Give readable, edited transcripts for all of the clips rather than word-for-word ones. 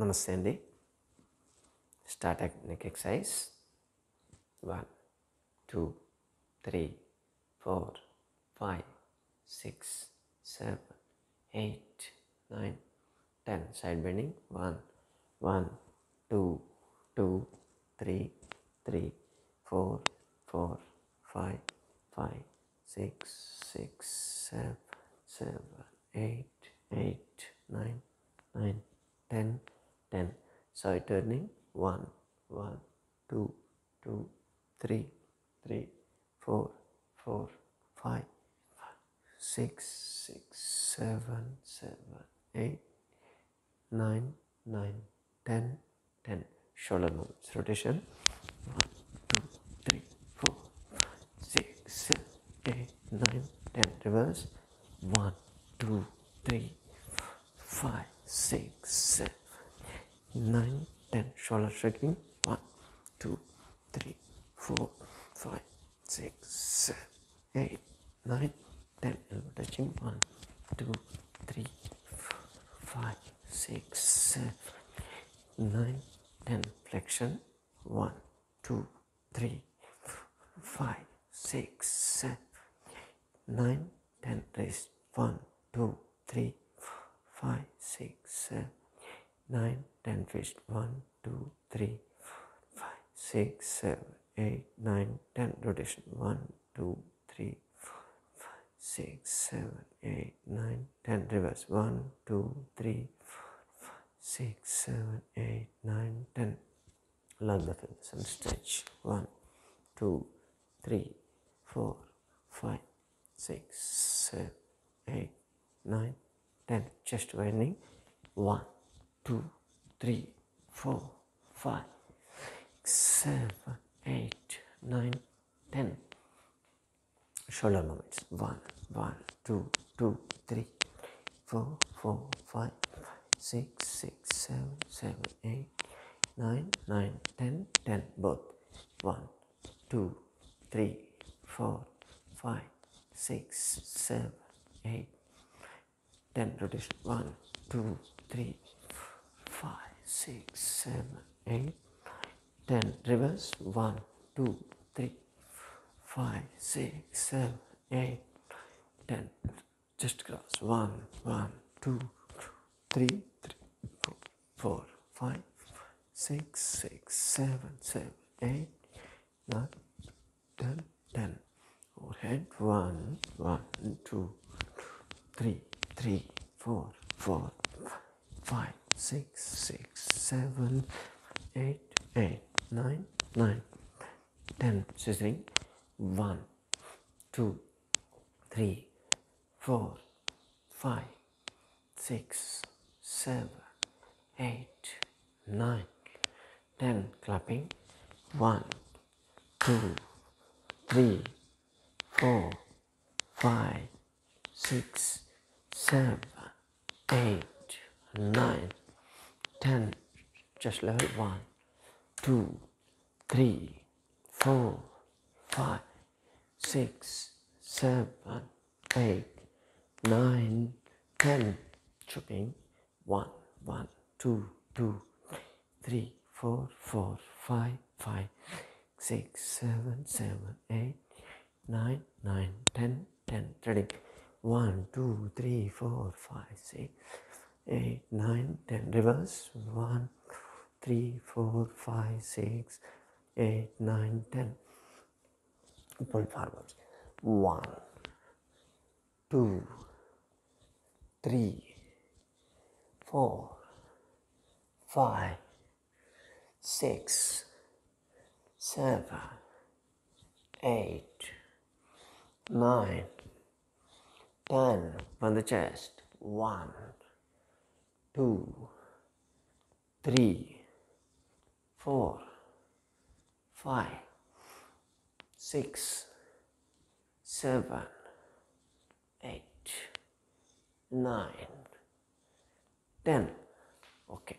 నమస్తే అండి. Start neck exercise 1 2 3 4 5 6 7 8 9 10. Side bending 1 1 2 2 3 3 4 4 5 5 6 6 7 7 8 8 9 9 10 10. Side turning 1 1 2 2 3 3 4 4 5 6 6 7 7 8 9 9 10 10. Shoulder movements. Rotation 1 2 3 4 6 7 8 9 10. Reverse 1 2 3 5 6 7 9 10. Shoulder shaking 1 2 3 4 5 6 7 8 9 10. Elbow touching 1 2 3 5 6 7 9 10. Flexion 1 2 3 5 6 7 9 10. Wrist 1 2 3 5 6 7 9 10. Fist 1 2 3 5 6 7 8 9 10. Rotation 1 2 3 5 6 7 8 9 10. Reverse 1 2 3 5 6 7 8 9 10. Lock the fingers and stretch 1 2 3 4 5 6 7 8 9 10. Chest winding 1 2 3 4 5 7 8 9 10. Shoulder movements 1 1 2 2 3 4 4 5 6 6 7 7 8 9 9 10 10. Both 1 2 3 4 5 6 7 8 10. Rotation 1 2 3 5 6 7 8 10. Reverse 1 2 3 5 6 7 8 10. Just cross 1 1 2 3 3 4 5 6 6 7 7 8 9 10 10. Overhead 1 1 2 3 3 4 4 5 6 6 7 8 8 9 9 10. Scissoring 1 2 3 4 5 6 7 8 9 10. Clapping 1 2 3 4 5 6 7 8 9 10. Just level 1 2 3 4 5 6 7 8 9 10. Chopping 1 1 2 2 3 4 4 5 5 6 7 7 8 9 9 10 10. Threading 1 2 3 4 5 6 8 9 10. Reverse 1 3 4 5 6 8 9 10. Pull forward 1 2 3 4 5 6 7 8 9 10. On the chest 1 2 3 4 5 6 7 8 9 10. Okay,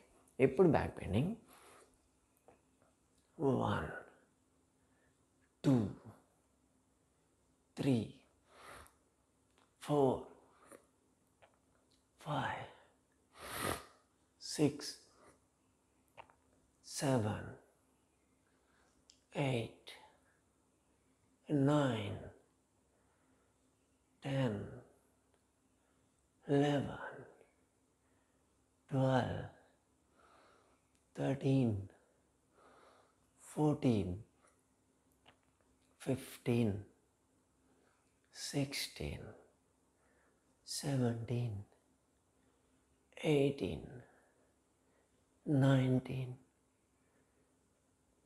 ఇప్పుడు back bending 1 2 3 4 5 6 7, 8, 9, 10, 11, 12, 13, 14, 15, 16, 17, 18, 19,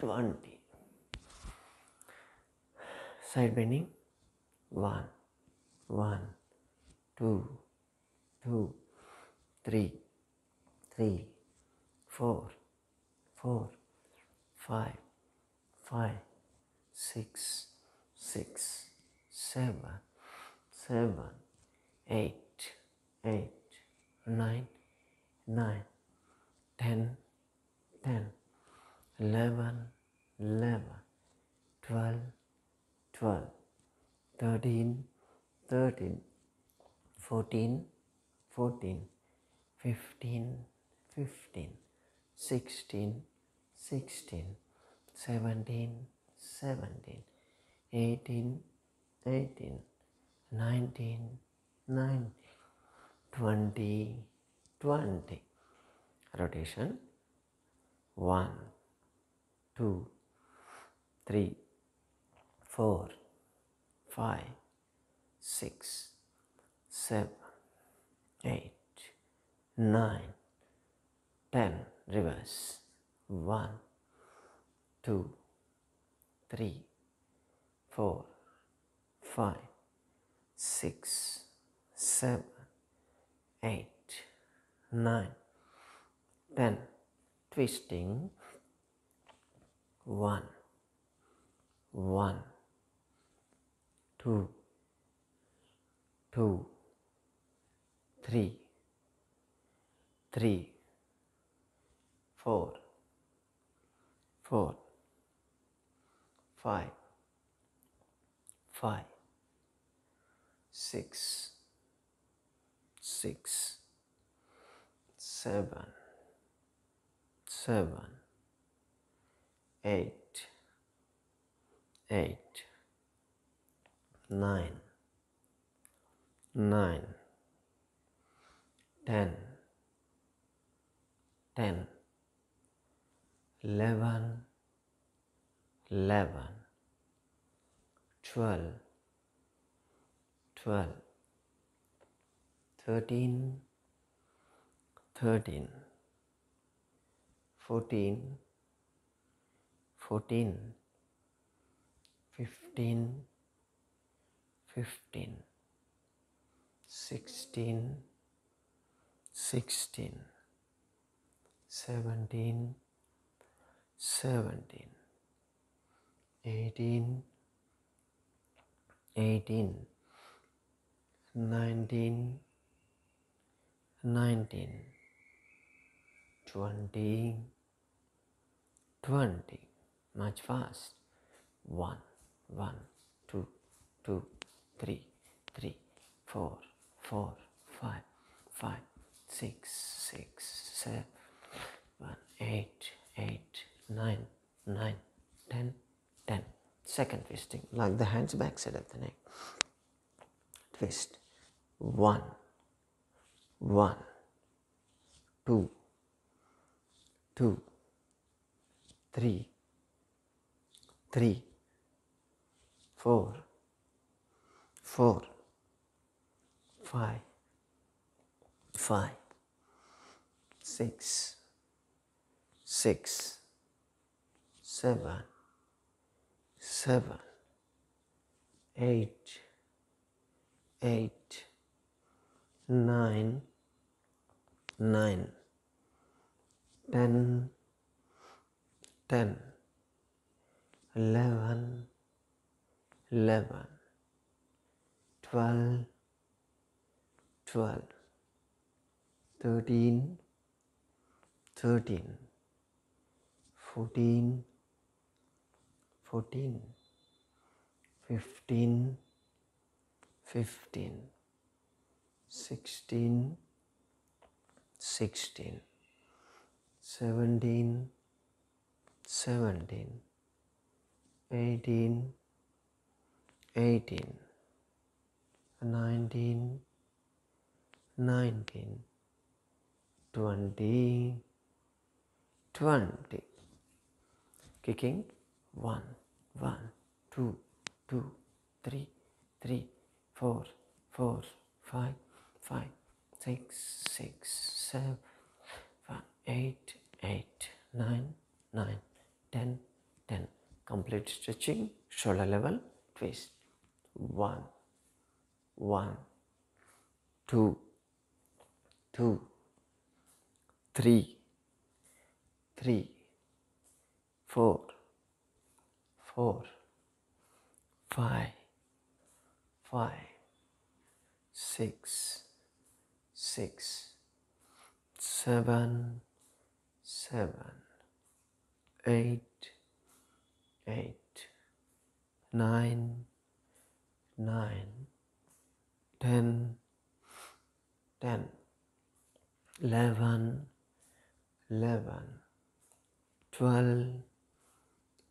20. Side bending. 1, 1, 2, 2, 3, 3, 4, 4, 5, 5, 6, 6, 7, 7, 8, 8, 9, 9, 10, 10, 11, 11, 12, 12, 13, 13, 14, 14, 15, 15, 16, 16, 17, 17, 18, 18, 19, 19, 20, 20. Rotation. 1, 2, 3, 4, 5, 6, 7, 8, 9, 10. Reverse. 1, 2, 3, 4, 5, 6, 7, 8, 9, 10. Twisting. 1, 1, 2, 2, 3, 3, 4, 4, 5, 5, 6, 6, 7, 7, 8, 8, 9, 9, 10, 10, 11, 11, 12, 12, 13, 13, 14, 14, 15, 15, 16, 16, 17, 17, 18, 18, 19, 19, 20, 20. Much fast. 1, 1, 2, 2, 3, 3, 4, 4, 5, 5, 6, 6, 7, 8, 8, 9, 9, 10, 10. Second twisting. Like the hands back side of the neck. Twist. 1, 1, 2, 2, 3, 3, 4, 4, 5, 5, 6, 6, 7, 7, 8, 8, 9, 9, 10, 10, 11, 11, 12, 12, 13, 13, 14, 14, 15, 15, 16, 16, 17, 17, 18, 18, 19, 19, 20, 20. Kicking 1, 1, 2, 2, 3, 3, 4, 4, 5, 5, 6, 6, 7, 8, 8, 9, 9, 10, 10. Complete stretching, shoulder level, twist. 1, 1, 2, 2, 3, 3, 4, 4, 5, 5, 6, 6, 7, 7, 8, 8, 9, 9, 10, 10, 11, 11, 12,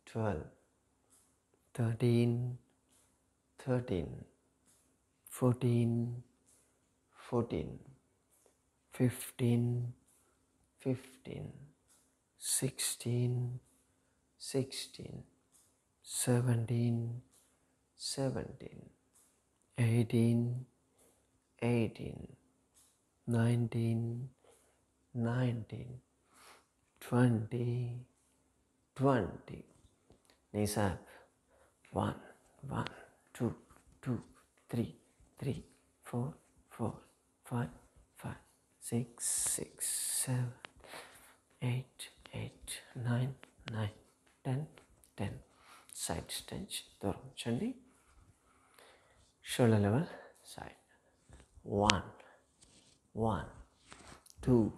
12, 13, 13, 14, 14, 15, 15, 16, 16, 17, 17, 18, 18, 19, 19, 20, 20. Knees up. 1, 1, 2, 2, 3, 3, 4, 4, 5, 5, 6, 6, 7, 8, 8, 9, 9, 10, 10. Side stretch. Dooram chandi. Shoulder level. Side. 1, 1, 2,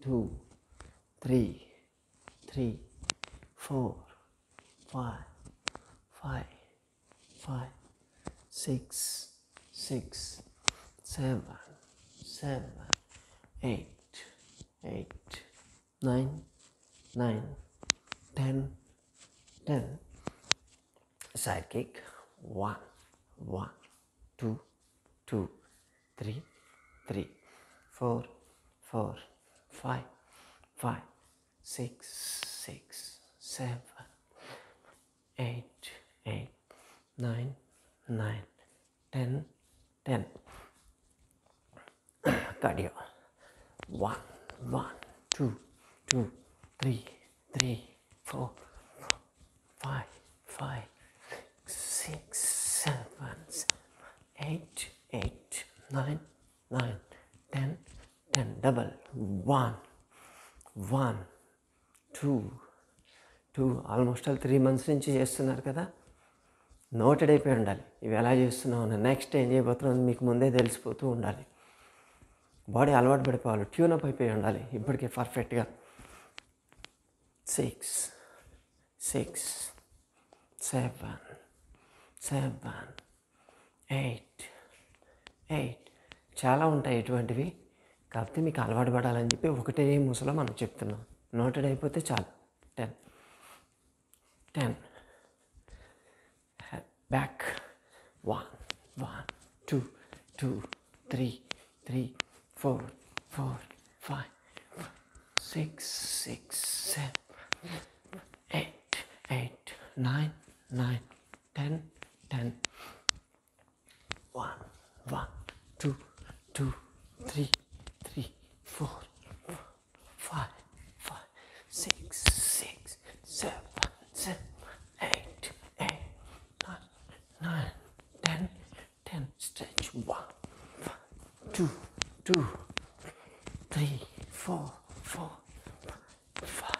2, 3, 3, 4, 5, 5, 5, 6, 6, 7, 7, 8, 8, 9, 9, 10, 10. Side kick. 1, 1, 2, 2, 3, 3, 4, 4, 5, 5, 6, 6, 7, 8, 8, 9, 9, 10, 10. Cardio. 1, 1, 2, 2, 3, 3, 4, 5, 5, 6, 7, 8, 8, 9, 9, 10, 10. Double. 1, 1, 2, 2. Almost 3 months నుంచి చేస్తున్నారు కదా, noted అయిపోయి ఉండాలి ఇవి ఎలా చేస్తున్నావు, next ఏం చేయబోతున్నావు మీకు ముందే తెలిసిపోతూ ఉండాలి. బాడీ అలవాటు పడిపోవాలి, ట్యూనప్ అయిపోయి ఉండాలి ఇప్పటికే పర్ఫెక్ట్గా. 6, 6, 7, 7, 8, 8. చాలా ఉంటాయి ఇటువంటివి, కాకపోతే మీకు అలవాటు పడాలని చెప్పి ఒకటే ముసలో మనం చెప్తున్నాం. నోటెడ్ అయిపోతే చాలు. 10, 10. Back. 1, 1, 2, 2, 3, 3, 4, 4, 5, 6, 6, 7, 8, 8, 9, 9, 10, 10. 1, 1, 2, 2, 3, 3, 4, 5, 5, 6, 6, 7, 7, 8, 8, 9, 10, 10. Stretch. 1, 2, 2, 3, 4, 4, 5,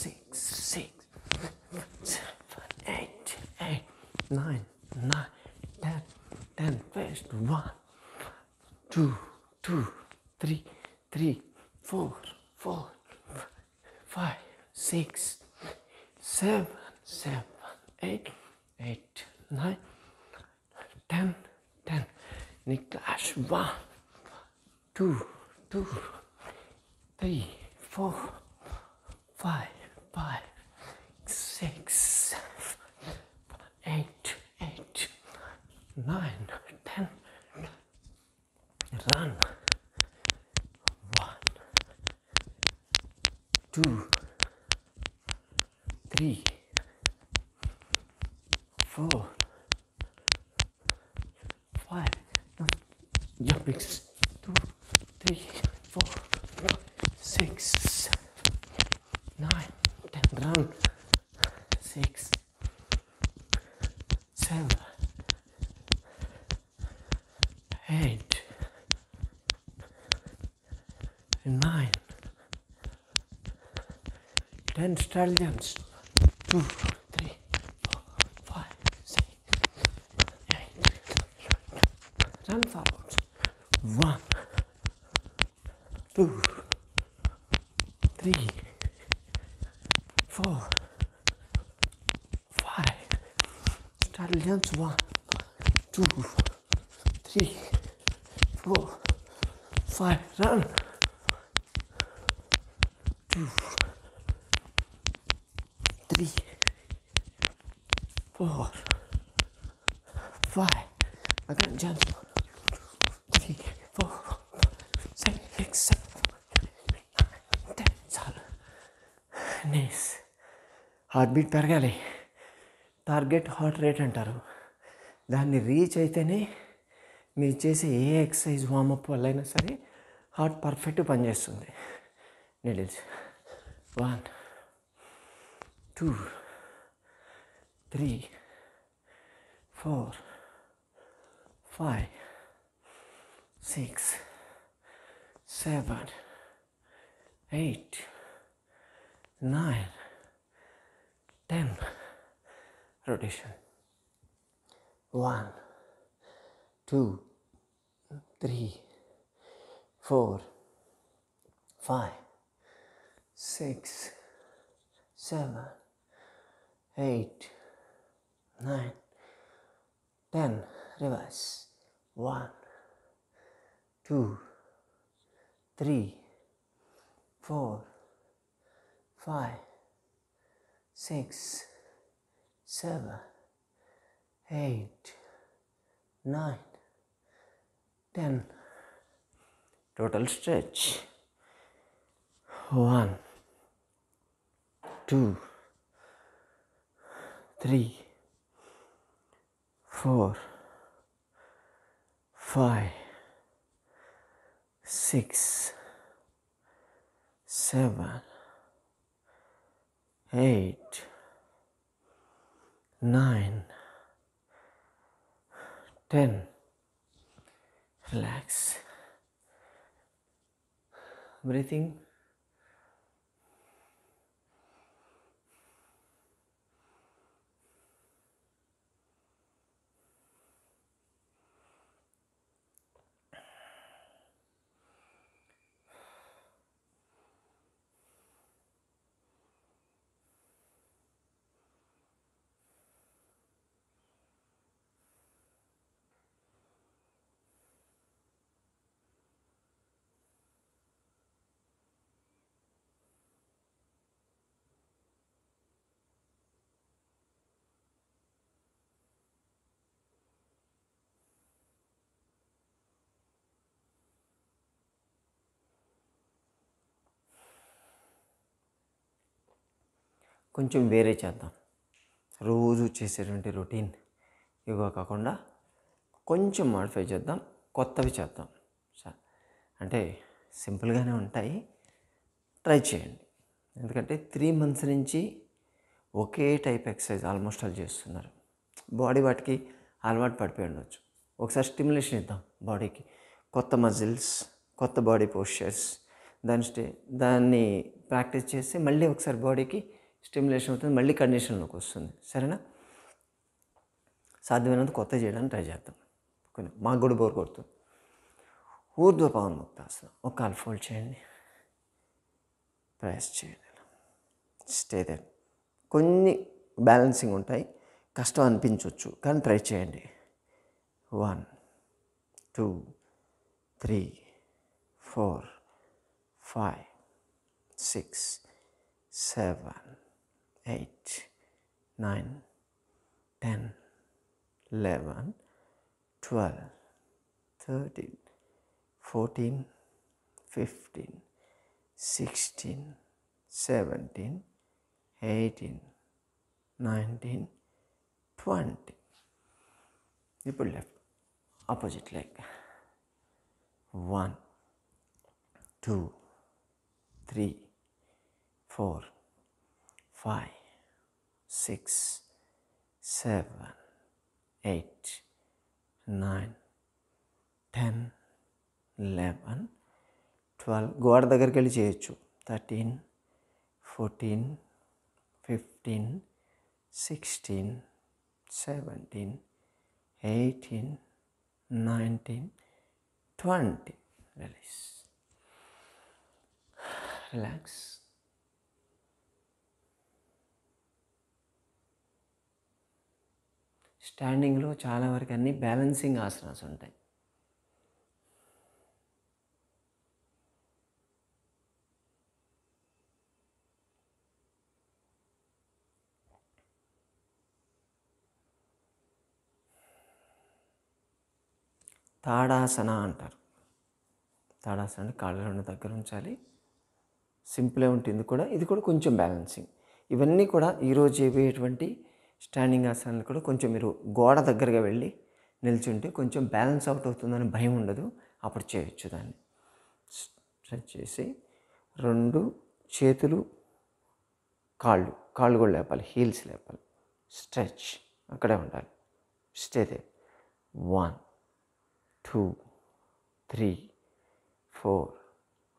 6, 6, 7, 8, 8, 9, 9, 10, 10. First. 1, 2, 2, 3, 3, 4, 4, 5, 6, 7, 7, 8, 8, 9, 10, 10. Knee clash. 1, 2, 2, 3, 4, 5, 5, 6, 8, 9, 10. Run. 1, 2, 3, 4, 5. Jumping. 2, 3, 4, 6, 9, 10. Run. 6, 7, 8, 9, 10 stallions. 2, 3, 4, 5, 6, 8. Run forwards. 1, 2, 3, 4, 5. Stallions. 1, 2, 3, 4, 5. Run. 2, 3, 4, 5. Again jump. 3, 4, 6, 7, 10. చాలు. నైస్. హార్ట్ బీట్ పెరగాలి. టార్గెట్ హార్ట్ రేట్ అంటారు. దాన్ని రీచ్ అయితేనే మీరు చేసే ఏ ఎక్సర్సైజ్ వార్మప్ వల్ల అయినా సరే హార్ట్ పర్ఫెక్ట్ పనిచేస్తుంది. Needles. 1, 2, 3, 4, 5, 6, 7, 8, 9, 10. Rotation. 1, 2, 3, 4, 5, 6, 7, 8, 9, 10. Reverse. 1, 2, 3, 4, 5, 6, 7, 8, 9, 10. Total stretch. 1, 2, 3, 4, 5, 6, 7, 8, 9, 10. Relax. Breathing. కొంచెం వేరే చేద్దాం. రోజు చేసేటువంటి రొటీన్ యోగా కాకుండా కొంచెం మాడిఫై చేద్దాం, కొత్తవి చేద్దాం. అంటే సింపుల్గానే ఉంటాయి, ట్రై చేయండి. ఎందుకంటే 3 months నుంచి ఒకే టైప్ ఎక్సర్సైజ్ ఆల్మోస్ట్ ఆల్ చేస్తున్నారు. బాడీ వాటికి అలవాటు పడిపోయి ఉండొచ్చు. ఒకసారి స్టిమ్యులేషన్ ఇద్దాం బాడీకి, కొత్త మజిల్స్, కొత్త బాడీ పోస్చర్స్. దాన్ని ప్రాక్టీస్ చేసి మళ్ళీ ఒకసారి బాడీకి స్టిమ్యులేషన్ అవుతుంది, మళ్ళీ కండిషన్లోకి వస్తుంది. సరేనా? సాధ్యమైనంత కొత్త చేయడానికి ట్రై చేద్దాం. మాకు కూడా బోర్ కొడుతుంది. ఊర్ధ్వ పవన్ముక్తాసనం. ఒక కాలు ఫోల్డ్ చేయండి, ప్రెస్ చేయండి, స్టే దేర్. కొన్ని బ్యాలెన్సింగ్ ఉంటాయి, కష్టం అనిపించవచ్చు, కానీ ట్రై చేయండి. 1, 2, 3, 4, 5, 6, 7, 8, 9, 10, 11, 12, 13, 14, 15, 16, 17, 18, 19, 20. ఇప్పుడు లెఫ్ట్ ఆపోజిట్ లెగ్. 1, 2, 3, 4, 5, 6, 7, 8, 9, 10, 11, 12. గోడ దగ్గరికి వెళ్ళి చేయొచ్చు. 13, 14, 15, 16, 17, 18, 19, 20. Release. Relax. స్టాండింగ్లో చాలా వరకు అన్ని బ్యాలెన్సింగ్ ఆసనాస్ ఉంటాయి. తాడాసన అంటారు. తాడాసన అంటే కాళ్ళు రెండు దగ్గర ఉంచాలి. సింపులే ఉంటుంది కూడా. ఇది కూడా కొంచెం బ్యాలెన్సింగ్. ఇవన్నీ కూడా ఈరోజు చేయబోయేటువంటి స్టాండింగ్ ఆసనాలు కూడా కొంచెం మీరు గోడ దగ్గరగా వెళ్ళి నిల్చుంటే కొంచెం బ్యాలెన్స్ అవుట్ అవుతుందని భయం ఉండదు. అప్పుడు చేయొచ్చు. దాన్ని స్ట్రెచ్ చేసి 2 చేతులు కాళ్ళు కూడా లేపాలి, హీల్స్ లేపాలి. స్ట్రెచ్ అక్కడే ఉండాలి. Stay they. 1, 2, 3, 4,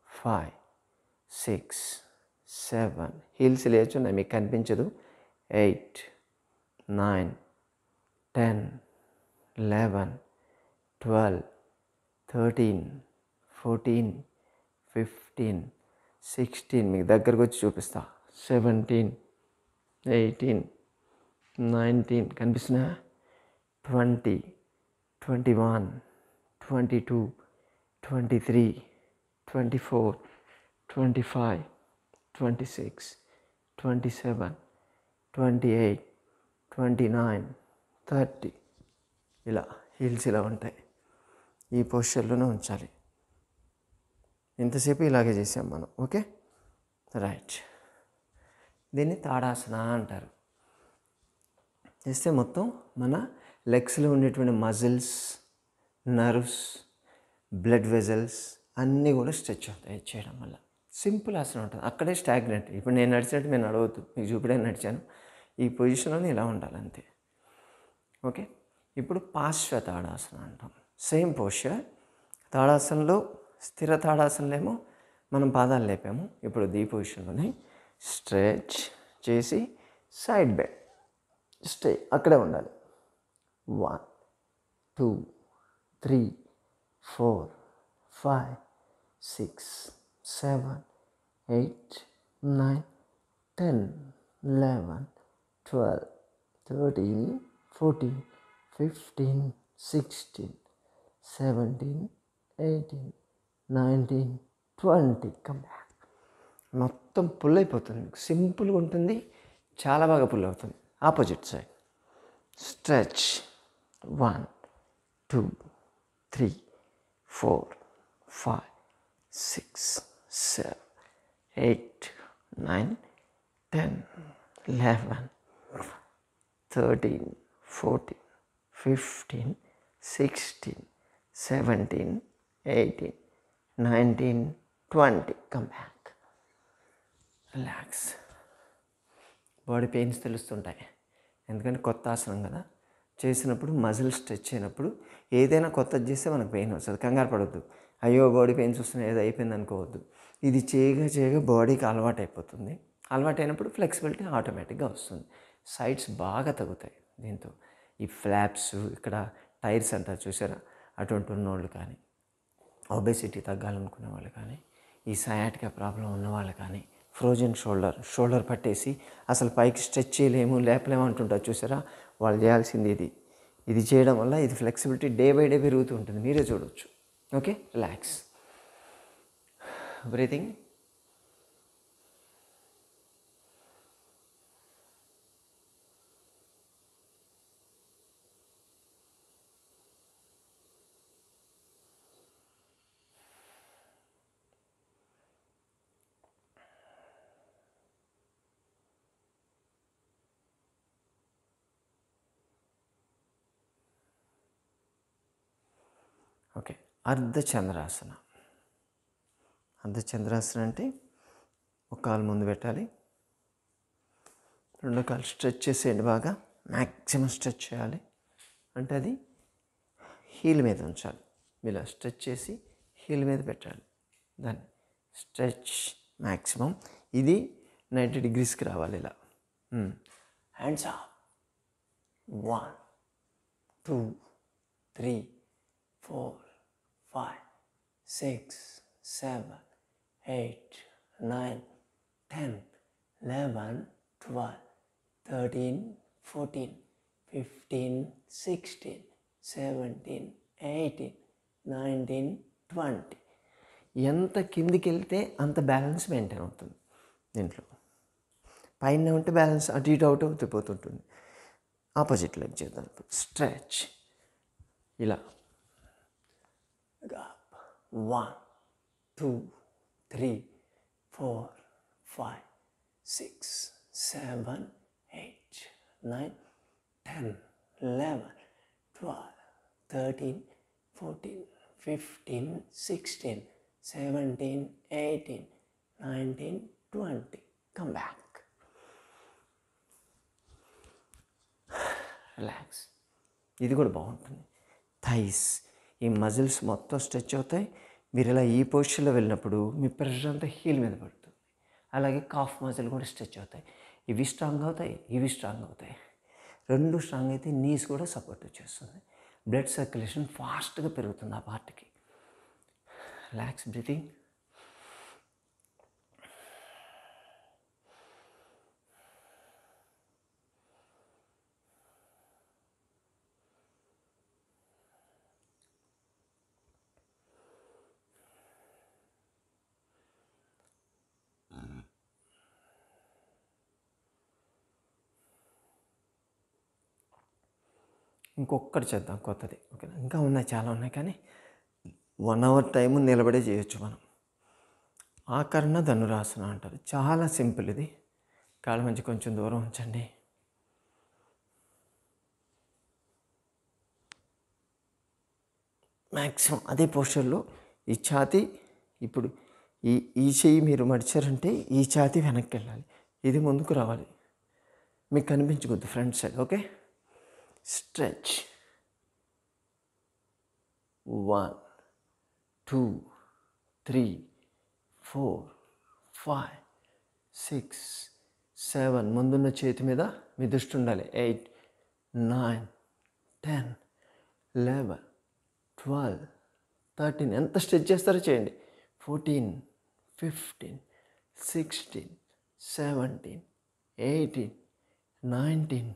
5, 6, 7. హీల్స్ లేచున్నాయి, మీకు కనిపించదు. 8, 9, 10, 11, 12, 13, 14, 15, 16. మీకు దగ్గరకు వచ్చి చూపిస్తా. 17, 18, 19. కనిపిస్తున్నా? 20, 21, 22, 23, 24, 25, 26, 27, 28, 29, 30. ఇలా హీల్స్ ఇలా ఉంటాయి. ఈ పొజిషన్లోనే ఉంచాలి. ఇంతసేపు ఇలాగే చేసాం మనం. Okay, right. దీన్ని తాడాసన అంటారు. చేస్తే మొత్తం మన లెగ్స్లో ఉండేటువంటి మజిల్స్, నర్వ్స్, బ్లడ్ వెజల్స్ అన్నీ కూడా స్ట్రెచ్ అవుతాయి చేయడం వల్ల. సింపుల్ ఆసనం ఉంటుంది. అక్కడే స్టాగ్నెంట్. ఇప్పుడు నేను నడిచినట్టు నేను నడవద్దు, మీకు చూపడానికి నడిచాను. ఈ పొజిషన్లోనే ఇలా ఉండాలి అంతే. ఓకే, ఇప్పుడు పార్శ్వ తాడాసన అంటాం. Same posture. తాడాసనలో స్థిర తాడాసనలో ఏమో మనం పాదాలు లేపాము. ఇప్పుడు ఈ పొజిషన్లోనే స్ట్రెచ్ చేసి సైడ్ బెండ్, స్టే అక్కడే ఉండాలి. 1, 2, 3, 4, 5, 6, 7, 8, 9, 10, 11, 12, 13, 14, 15, 16, 17, 18, 19, 20. Come back. మొత్తం పుల్ అయిపోతుంది. మీకు సింపుల్గా ఉంటుంది, చాలా బాగా పుల్ అవుతుంది. Opposite side stretch. 1, 2, 3, 4, 5, 6, 7, 8, 9, 10, 11, 13, 14, 15, 16, 17, 18, 19, 20. Come back. Relax. Body pains తెలుస్తుంటాయి, ఎందుకంటే కొత్త ఆసనం కదా. చేసినప్పుడు మజిల్ స్ట్రెచ్ అయినప్పుడు ఏదైనా కొత్తది చేస్తే మనకు పెయిన్ వస్తుంది. కంగారు పడొద్దు. అయ్యో బాడీ పెయిన్స్ వస్తున్నాయి, ఏదో అయిపోయింది అనుకోవద్దు. ఇది చేయగా బాడీకి అలవాటు అయిపోతుంది. అలవాటు అయినప్పుడు ఫ్లెక్సిబిలిటీ ఆటోమేటిక్గా వస్తుంది. సైడ్స్ బాగా తగ్గుతాయి దీంతో. ఈ ఫ్లాప్స్, ఇక్కడ టైర్స్ అంటారు చూసారా, అటువంటి ఉన్నవాళ్ళు కానీ, ఒబేసిటీ తగ్గాలనుకునే వాళ్ళు కానీ, ఈ సయాటికా ప్రాబ్లం ఉన్నవాళ్ళు కానీ, ఫ్రోజన్ షోల్డర్ పట్టేసి అసలు పైకి స్ట్రెచ్ చేయలేము, లేపలేము అంటుంటారు చూసారా, వాళ్ళు చేయాల్సింది ఇది చేయడం వల్ల ఇది ఫ్లెక్సిబిలిటీ డే బై డే పెరుగుతూ ఉంటుంది. మీరే చూడవచ్చు. Okay, relax. బ్రీతింగ్. అర్ధచంద్రాసన. అర్ధచంద్రాసన అంటే ఒక కాలు ముందు పెట్టాలి, రెండో కాలు స్ట్రెచ్ చేసేయండి, బాగా మ్యాక్సిమం స్ట్రెచ్ చేయాలి. అంటే అది హీల్ మీద ఉంచాలి. ఇలా స్ట్రెచ్ చేసి హీల్ మీద పెట్టాలి. దాన్ని స్ట్రెచ్ మ్యాక్సిమం. ఇది 90 degreesకి రావాలి. ఇలా హ్యాండ్స్ అప్. 1 2 3 4 5 6 7 8 9 10 11 12 13 14 15 16 17 18 19 20. ఎంత కిందికి వెళ్తే అంత బ్యాలెన్స్ మెయింటైన్ అవుతుంది. దీంట్లో పైన ఉంటే బ్యాలెన్స్ అటు ఇటు అవుట్ అవుతూ పోతుంటుంది. ఆపోజిట్ లెగ్ చేద్దాం. స్ట్రెచ్ ఇలా 1 2 3 4 5 6 7 8 9 10 11 12 13 14 15 16 17 18 19 20. Come back. రిలాక్స్. ఇది కూడా బాగుంటుంది. థైస్, ఈ మజిల్స్ మొత్తం స్ట్రెచ్ అవుతాయి. మీరు ఇలా ఈ పొజిషన్లో వెళ్ళినప్పుడు మీ ప్రెషర్ అంతా హీల్ మీద పడుతుంది. అలాగే కాఫ్ మజిల్ కూడా స్ట్రెచ్ అవుతాయి. ఇవి స్ట్రాంగ్ అవుతాయి, ఇవి స్ట్రాంగ్ అవుతాయి. రెండు స్ట్రాంగ్ అయితే నీస్ కూడా సపోర్ట్ చేస్తుంది. బ్లడ్ సర్క్యులేషన్ ఫాస్ట్గా పెరుగుతుంది ఆ పార్ట్కి. Relax breathing. ఇంకొకటి చేద్దాం కొత్తది. ఓకే, ఇంకా ఉన్నాయి, చాలా ఉన్నాయి, కానీ 1 hour టైము నిలబడే చేయొచ్చు మనం. ఆకర్ణ ధనురాసన అంటారు. చాలా సింపుల్ ఇది. కాళ్ళ మధ్య కొంచెం దూరం ఉంచండి. మ్యాక్సిమం అదే పోస్చర్లో ఈ ఛాతీ, ఇప్పుడు ఈ చెయ్యి మీరు మడిచారంటే ఈ ఛాతీ వెనక్కి వెళ్ళాలి, ఇది ముందుకు రావాలి. మీకు కనిపించకూడదు ఫ్రంట్ సైడ్. Okay, stretch. 1 2 3 4 5 6 7. ముందున్న చేతి మీద మీ దృష్టి ఉండాలి. 8 9 10 11 12 13. ఎంత స్ట్రెచ్ చేస్తారో చేయండి. 14 15 16 17 18 19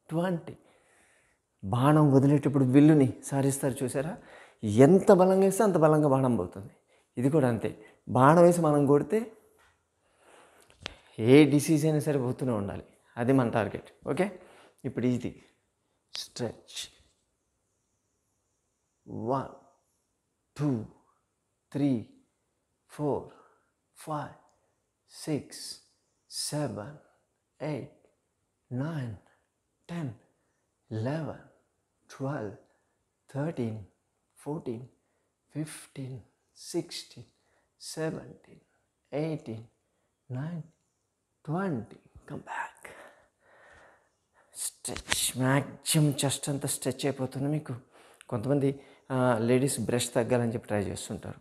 20. బాణం వదిలేటప్పుడు విల్లుని సారిస్తారు చూసారా? ఎంత బలంగా వేస్తే అంత బలంగా బాణం పోతుంది. ఇది కూడా అంతే. బాణం వేసి మనం కొడితే ఏ డిసీజ్ అయినా సరే పోతూనే ఉండాలి. అది మన టార్గెట్. ఓకే, ఇప్పుడు ఇది stretch. 1 2 3 4 5 6 7 8 9 10 11 12 13 14 15 16 17 18 19 20. Come back. Stretch. Maximum chest అంతా స్ట్రెచ్ అయిపోతుంది మీకు. కొంతమంది లేడీస్ బ్రెస్ట్ తగ్గాలని చెప్పి ట్రై చేస్తుంటారు.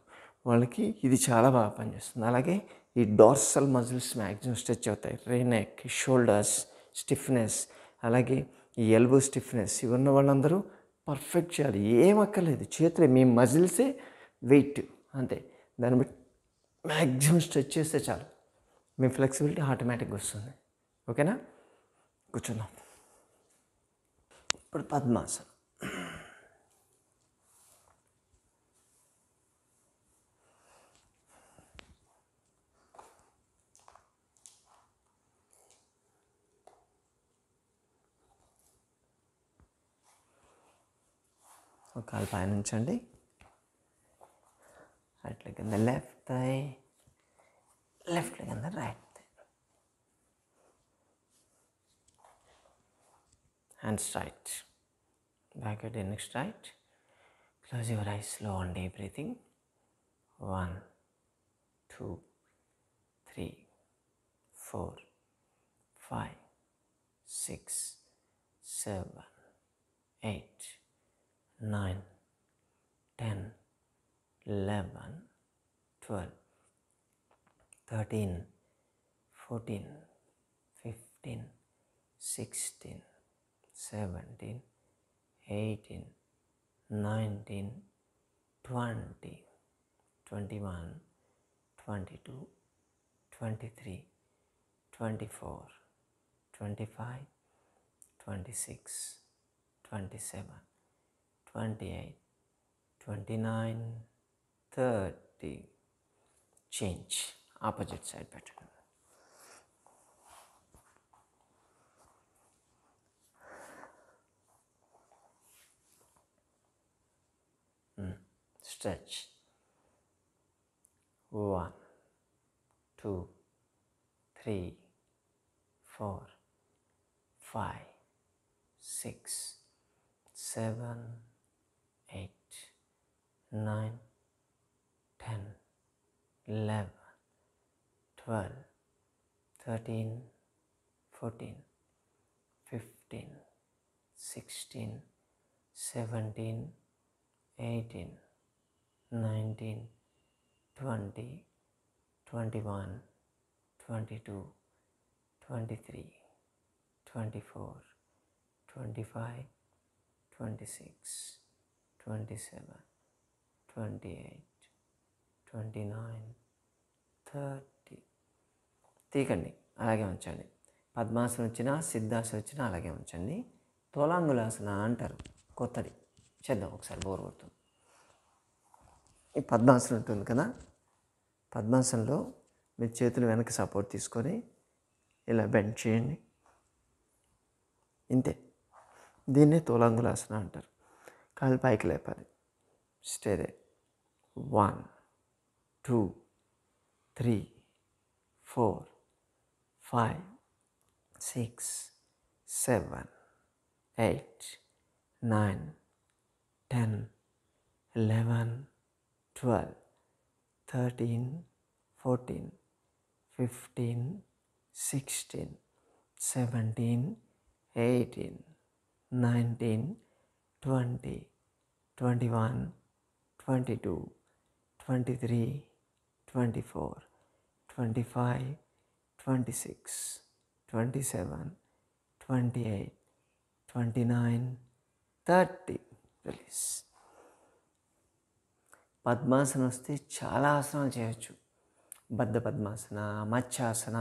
వాళ్ళకి ఇది చాలా బాగా పనిచేస్తుంది. అలాగే ఈ డార్సల్ మజిల్స్ మ్యాక్సిమం స్ట్రెచ్ అవుతాయి. నెక్, షోల్డర్స్ స్టిఫ్నెస్, అలాగే ఈ ఎల్బో స్టిఫ్నెస్, ఇవి ఉన్న వాళ్ళందరూ పర్ఫెక్ట్ చేయాలి. ఏం అక్కర్లేదు, చేతులే మీ మజిల్సే వెయిట్ అంతే. దాన్ని బట్టి మ్యాక్సిమం స్ట్రెచ్ చేస్తే చాలు, మీ ఫ్లెక్సిబిలిటీ ఆటోమేటిక్గా వస్తుంది. ఓకేనా? కూర్చుందాం. ఇప్పుడు పద్మాసనం. ఒక కాలు పైన ఉంచండి. రైట్ లెగ్ కింద లెఫ్ట్ థై, లెఫ్ట్ లెగ్ కింద right thigh. Hands straight, back head neck straight. Close your eyes, slow and deep breathing. 1, 2, 3, 4, 5, 6, 7, 8, 9, 10, 11, 12, 13, 14, 15, 16, 17, 18, 19, 20, 21, 22, 23, 24, 25, 26, 27, 28, 29, 30. Change. Opposite side pattern. Stretch. 1, 2, 3, 4, 5, 6, 7, 8, 9, 10, 11, 12, 13, 14, 15, 16, 17, 18, 19, 20, 21, 22, 23, 24, 25, 26, 27, 28, 29, 30. తీకండి, అలాగే ఉంచండి. పద్మాసనం వచ్చినా సిద్ధాసనం వచ్చినా అలాగే ఉంచండి. తోలాంగులాసన అంటారు, కొత్తది చేద్దాం ఒకసారి, బోర్ కొడుతుంది. ఈ పద్మాసనం ఉంటుంది కదా, పద్మాసనంలో మీ చేతులు వెనక్కి సపోర్ట్ తీసుకొని ఇలా బెండ్ చేయండి, ఇంతే. దీన్నే తోలాంగులాసన అంటారు. కాళ్ళు పైకి లేపాలి, స్టేదే. 1, 2, 3, 4, 5, 6, 7, 8, 9, 10, 11, 12, 13, 14, 15, 16, 17, 18, 19, 20, 21, 22, 23, 24, 25, 26, 27, 28, 29, 30. రిలీజ్. పద్మాసనం వస్తే చాలా ఆసనాలు చేయొచ్చు. బద్ధ పద్మాసన, మత్స్యాసన,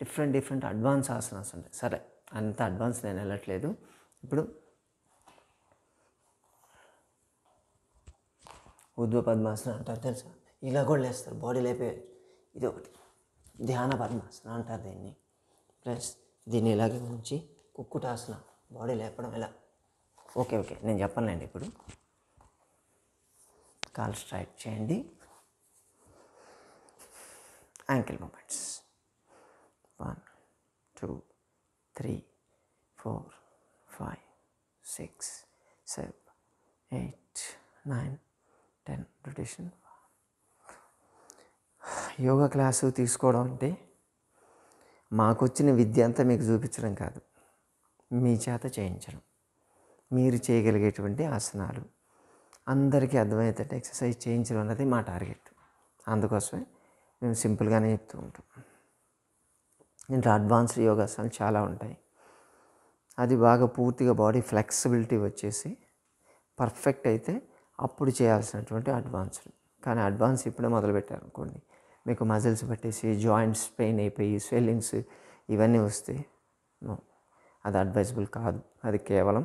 డిఫరెంట్ అడ్వాన్స్ ఆసనాస్ ఉంటాయి. సరే, అంత అడ్వాన్స్ నేను వెళ్ళట్లేదు. ఇప్పుడు ఉద్వ పద్మాసనం అంటారు, తెలుసా? ఇలా కూడా లేస్తారు, బాడీ లేపేయచ్చు. ఇది ఒకటి ధ్యాన పద్మాసన అంటారు దీన్ని. ప్లస్ దీన్ని ఇలాగే ఉంచి కుక్కుటాసన, బాడీ లేపడం ఇలా. ఓకే, నేను చెప్పనులేండి. ఇప్పుడు కాల్ స్ట్రైట్ చేయండి. Ankle movements. 1, 2, 3, 4, 5, 6, 7, 8, 9, 10. Rotation. Yoga class తీసుకోవడం అంటే మాకు వచ్చిన విద్య అంతా మీకు చూపించడం కాదు, మీ చేత చేయించడం. మీరు చేయగలిగేటువంటి ఆసనాలు అందరికీ అర్థమయ్యేటట్టు ఎక్సర్సైజ్ చేయించడం అన్నది మా టార్గెట్. అందుకోసమే మేము సింపుల్గానే చెప్తూ ఉంటాం. ఇంకా అడ్వాన్స్డ్ యోగాసనాలు చాలా ఉంటాయి. అది బాగా పూర్తిగా బాడీ ఫ్లెక్సిబిలిటీ వచ్చేసి పర్ఫెక్ట్ అయితే అప్పుడు చేయాల్సినటువంటి అడ్వాన్స్డ్. కానీ అడ్వాన్స్ ఇప్పుడే మొదలుపెట్టారు అనుకోండి, మీకు మజిల్స్ పట్టేసి జాయింట్స్ పెయిన్ అయిపోయి స్వెల్లింగ్స్ ఇవన్నీ వస్తే అది అడ్వైజబుల్ కాదు. అది కేవలం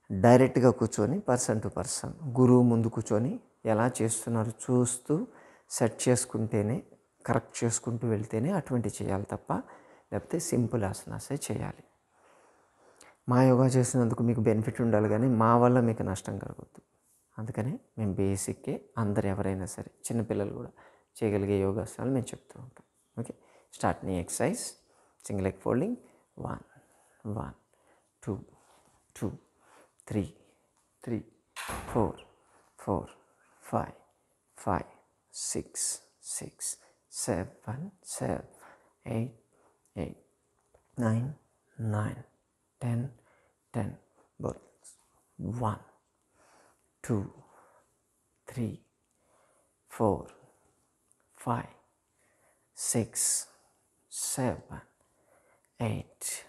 డైరెక్ట్గా కూర్చొని పర్సన్ టు పర్సన్ గురువు ముందు కూర్చొని ఎలా చేస్తున్నారు చూస్తూ సెట్ చేసుకుంటేనే, కరెక్ట్ చేసుకుంటూ వెళ్తేనే అటువంటి చేయాలి తప్ప, లేకపోతే సింపుల్ ఆసనాసే చేయాలి. మా యోగా చేసినందుకు మీకు బెనిఫిట్ ఉండాలి, కానీ మా వల్ల మీకు నష్టం కలగొద్దు. అందుకని మేము బేసిక్కే అందరు ఎవరైనా సరే, చిన్నపిల్లలు కూడా చేయగలిగే యోగాసనాలు మేము చెప్తూ ఉంటాం. ఓకే, స్టార్ట్ నీ exercise. Single leg folding. 1, 1, 2, 2, 3, 3, 4, 4, 5, 5, 6, 6, 7, 7, 8, 8, 9, 9, 10, 10. Both. 1, 2, 3, 4, 5, 6, 7, 8,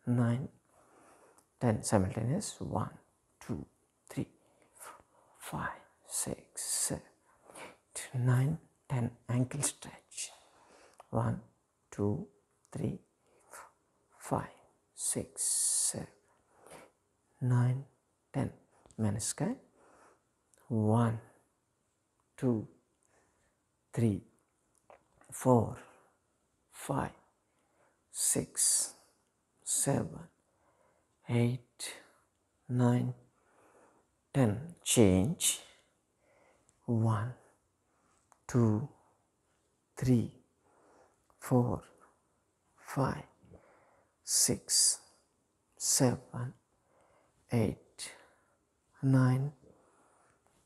9, 10. Simultaneous. 1, 2, 3, 4, 5, 6, 7, 8, 9, 10. Ankle stretch. 1, 2, 3, 4, 5, 6, 7, 9, 10. Menisci. 1, 2, 3, 4, 5, 6, 7, 8, 9, 10. Change. 1, 2, 3, 4, 5, 6, 7, 8, 9,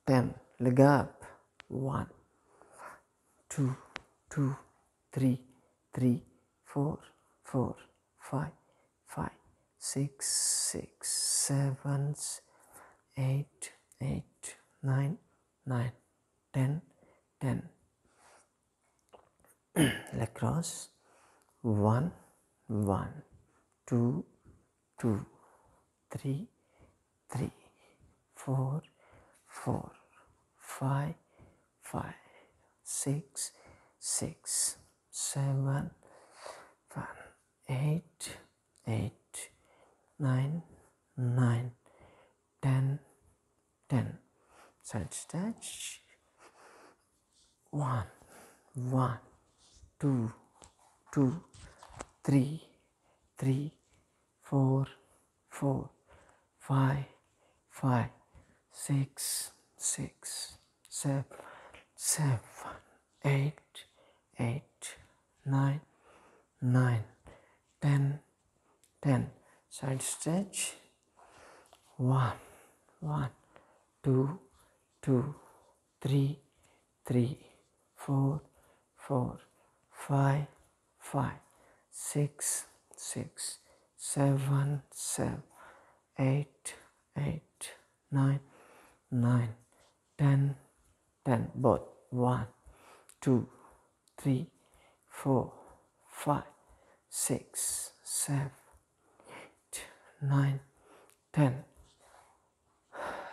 10. Leg up. 1, 2, 2, 3, 3, 4, 4, 5, 5, 6, 6, 7, 8, 8, 9, 9, 10, 10. Leg cross. 1, 1, 2, 2, 3, 3, 4, 4, 5, 5, 6, 6, 7, 8, 8, 9, 9, 10, 10. Side stretch. 1, 1, 2, 2, 3, 3, 4, 4, 5, 5, 6, 6, 7, 7, 8, 8, 9, 9, 10, 10. Side stretch. 1, 1, 2, 2, 3, 3, 4, 4, 5, 5, 6, 6, 7, 7, 8, 8, 9, 9, 10, 10. Both. 1, 2, 3, 4, 5, 6, 7, 8, 9, 10.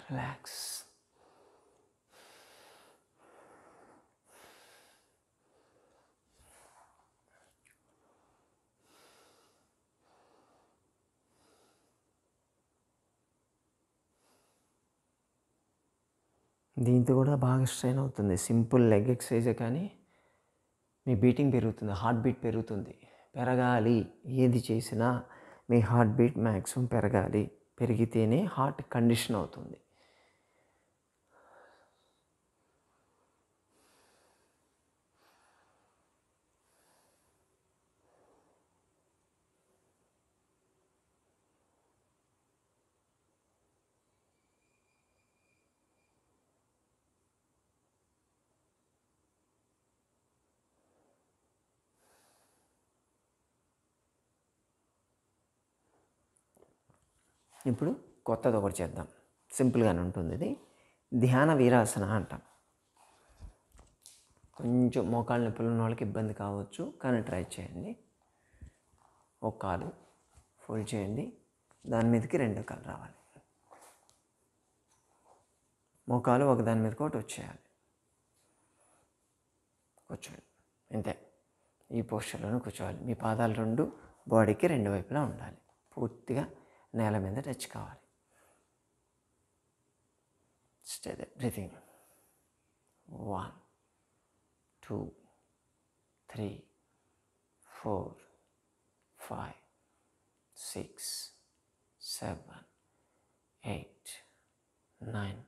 Relax. దీంతో కూడా బాగా స్ట్రెయిన్ అవుతుంది. సింపుల్ లెగ్ ఎక్సర్సైజే కానీ మీ బీటింగ్ పెరుగుతుంది, హార్ట్ బీట్ పెరుగుతుంది. పెరగాలి. ఏది చేసినా మీ హార్ట్ బీట్ మ్యాక్సిమం పెరగాలి. పెరిగితేనే హార్ట్ కండిషన్ అవుతుంది. ఇప్పుడు కొత్తది ఒకటి చేద్దాం. సింపుల్గానే ఉంటుంది. ఇది ధ్యాన వీరాసన అంటాం. కొంచెం మోకాళ్ళ నొప్పులు ఉన్న వాళ్ళకి ఇబ్బంది కావచ్చు, కానీ ట్రై చేయండి. ఒక కాలు ఫోల్డ్ చేయండి, దాని మీదకి రెండో కాలు రావాలి. మోకాలు ఒక దాని మీదకి ఒకటి వచ్చేయాలి. కూర్చోండి. ఇంతే. ఈ పోస్చర్లోనే కూర్చోవాలి. మీ పాదాలు రెండు బాడీకి రెండు వైపులా ఉండాలి. పూర్తిగా నేల మీద టచ్ కావాలి. Stay they. బ్రీతింగ్. 1, 2, 3, 4, 5, 6, 7, 8, 9,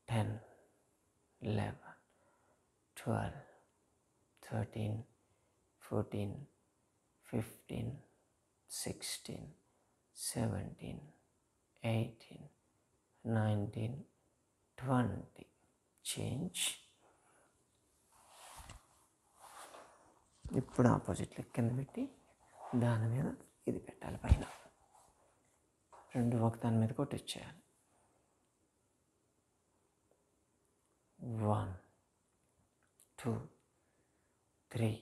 10, 11, 12, 13, 14, 15, 16, 17, 18, 19, 20. చేంజ్. ఇప్పుడు ఆపోజిట్ లెగ్ కింద పెట్టి దాని మీద ఇది పెట్టాలి పైన. రెండు ఒకదాని మీద కొట్టించేయాలి. 1 2 3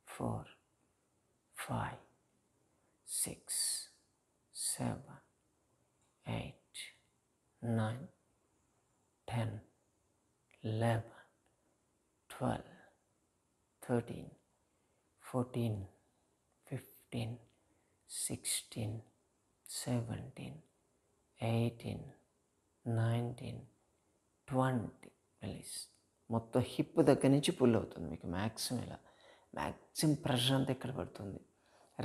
4 5 6 7 8 9 10 11 12 13 14 15 16 17 18 19 20. రిలీజ్. మొత్తం హిప్ దగ్గర నుంచి పుల్ అవుతుంది మీకు మ్యాక్సిమం. ఇలా మ్యాక్సిమం ప్రెషర్ అంతా ఇక్కడ పడుతుంది.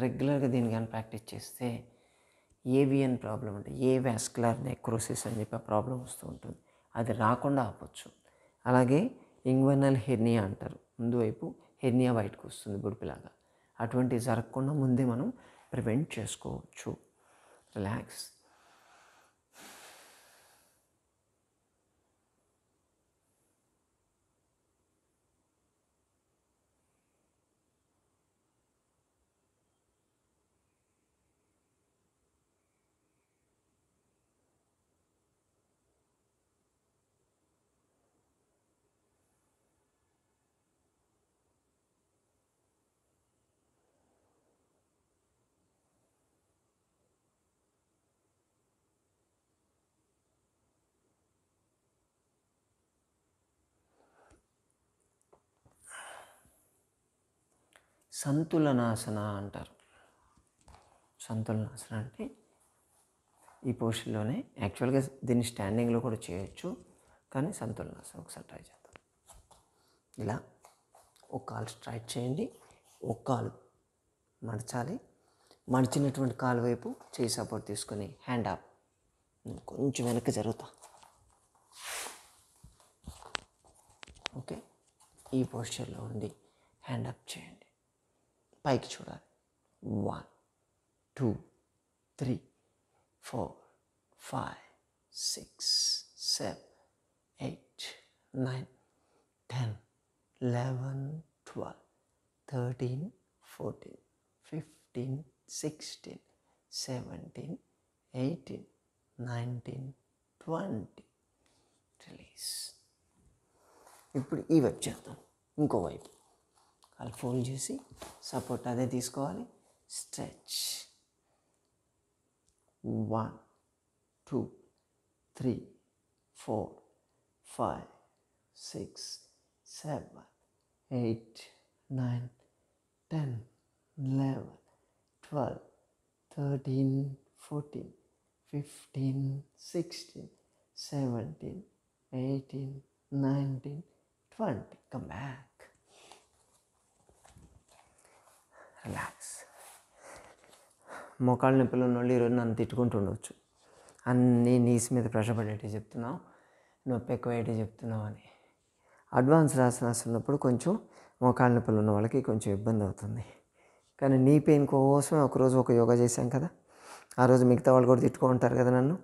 రెగ్యులర్గా దీన్ని కానీ ప్రాక్టీస్ చేస్తే ఏవిఎన్ ప్రాబ్లం అంటే ఏ వాస్కులర్ నెక్రోసిస్ అని చెప్పి ఆ ప్రాబ్లం వస్తూ ఉంటుంది. అది రాకుండా ఆపొచ్చు. అలాగే ఇంగ్వెనల్ హెర్నియా అంటారు, ముందు వైపు హెర్నియా బయటకు వస్తుంది బుడిపిలాగా. అటువంటివి జరగకుండా ముందే మనం ప్రివెంట్ చేసుకోవచ్చు. రిలాక్స్. సంతులనాసన అంటారు. సంతులనాసన అంటే ఈ పొజిషన్లోనే, యాక్చువల్గా దీన్ని స్టాండింగ్లో కూడా చేయొచ్చు, కానీ సంతులనాసన ఒకసారి ట్రై చేద్దాం. ఇలా ఒక కాలు స్ట్రైట్ చేయండి, ఒక కాలు మడచాలి. మడిచినటువంటి కాలు వైపు చేయి సపోర్ట్ తీసుకొని హ్యాండ్ అప్. కొంచెం వెనక్కి జరుగుతా. ఓకే, ఈ పోస్చర్లో ఉండి హ్యాండ్ అప్ చేయండి, పైకి చూడాలి. 1 2 3 4 5 6 7 8 9 10 11 12 13 14 15 16 17 18 19 20. రిలీజ్. ఇప్పుడు ఈ వైపు చేద్దాం. ఇంకో వైపు కాలు ఫోల్డ్ చేసి సపోర్ట్ అదే తీసుకోవాలి. స్ట్రెచ్. 1 2 3 4 5 6 7 8 9 10 11 12 13 14 15 16 17 18 19 20. Come back. రిలాక్స్. మోకాళ్ళ నొప్పులు ఉన్న వాళ్ళు ఈరోజు నన్ను తిట్టుకుంటూ ఉండవచ్చు, అన్నీ నీస్ మీద ప్రెషర్ పడేటి చెప్తున్నావు, నొప్పి ఎక్కువ అయ్యేటి చెప్తున్నావు అని. అడ్వాన్స్ రాసినప్పుడు కొంచెం మోకాళ్ళ నొప్పులు ఉన్న వాళ్ళకి కొంచెం ఇబ్బంది అవుతుంది. కానీ నీ పెయిన్ కోసమే ఒకరోజు ఒక యోగా చేశాం కదా, ఆ రోజు మిగతా వాళ్ళు కూడా తిట్టుకుంటారు కదా నన్ను.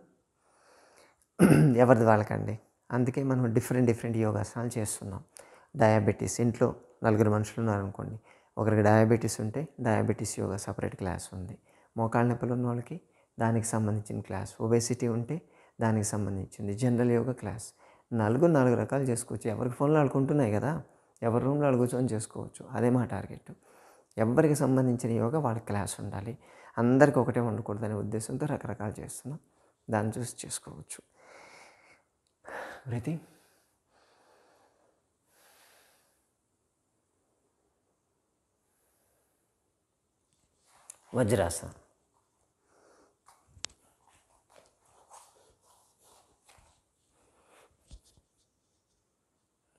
ఎవరిది వాళ్ళకండి. అందుకే మనం డిఫరెంట్ యోగాసనాలు చేస్తున్నాం. డయాబెటీస్, ఇంట్లో 4 మనుషులు ఉన్నారనుకోండి, ఒకరికి డయాబెటీస్ ఉంటే డయాబెటీస్ యోగా సపరేట్ క్లాస్ ఉంది. మోకాళ్ళ నొప్పులు ఉన్న వాళ్ళకి దానికి సంబంధించిన క్లాస్. ఒబేసిటీ ఉంటే దానికి సంబంధించింది జనరల్ యోగా క్లాస్. 4 రకాలు చేసుకోవచ్చు. ఎవరికి ఫోన్లో ఆడుకుంటున్నాయి కదా, ఎవరి రూమ్లో అడుగుచొని చేసుకోవచ్చు. అదే మా టార్గెట్. ఎవరికి సంబంధించిన యోగా వాళ్ళకి క్లాస్ ఉండాలి, అందరికీ ఒకటే ఉండకూడదనే ఉద్దేశంతో రకరకాలు చేస్తున్నాం. దాన్ని చూసి చేసుకోవచ్చు. Breathing. వజ్రాసనం.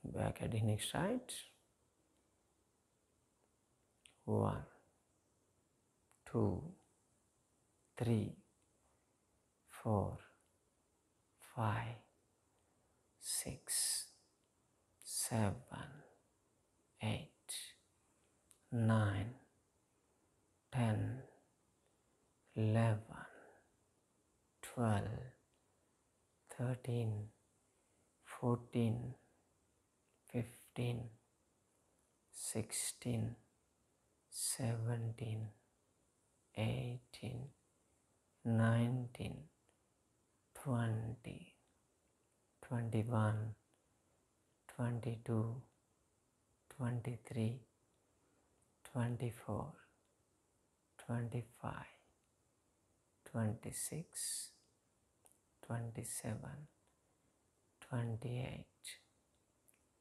Back heading next right. 1 2 3 4 5 6 7 8 9 10 11 12 13 14, 15, 16, 17, 18, 19, 20, 21, 22, 23, 24, 25, 26, 27, 28,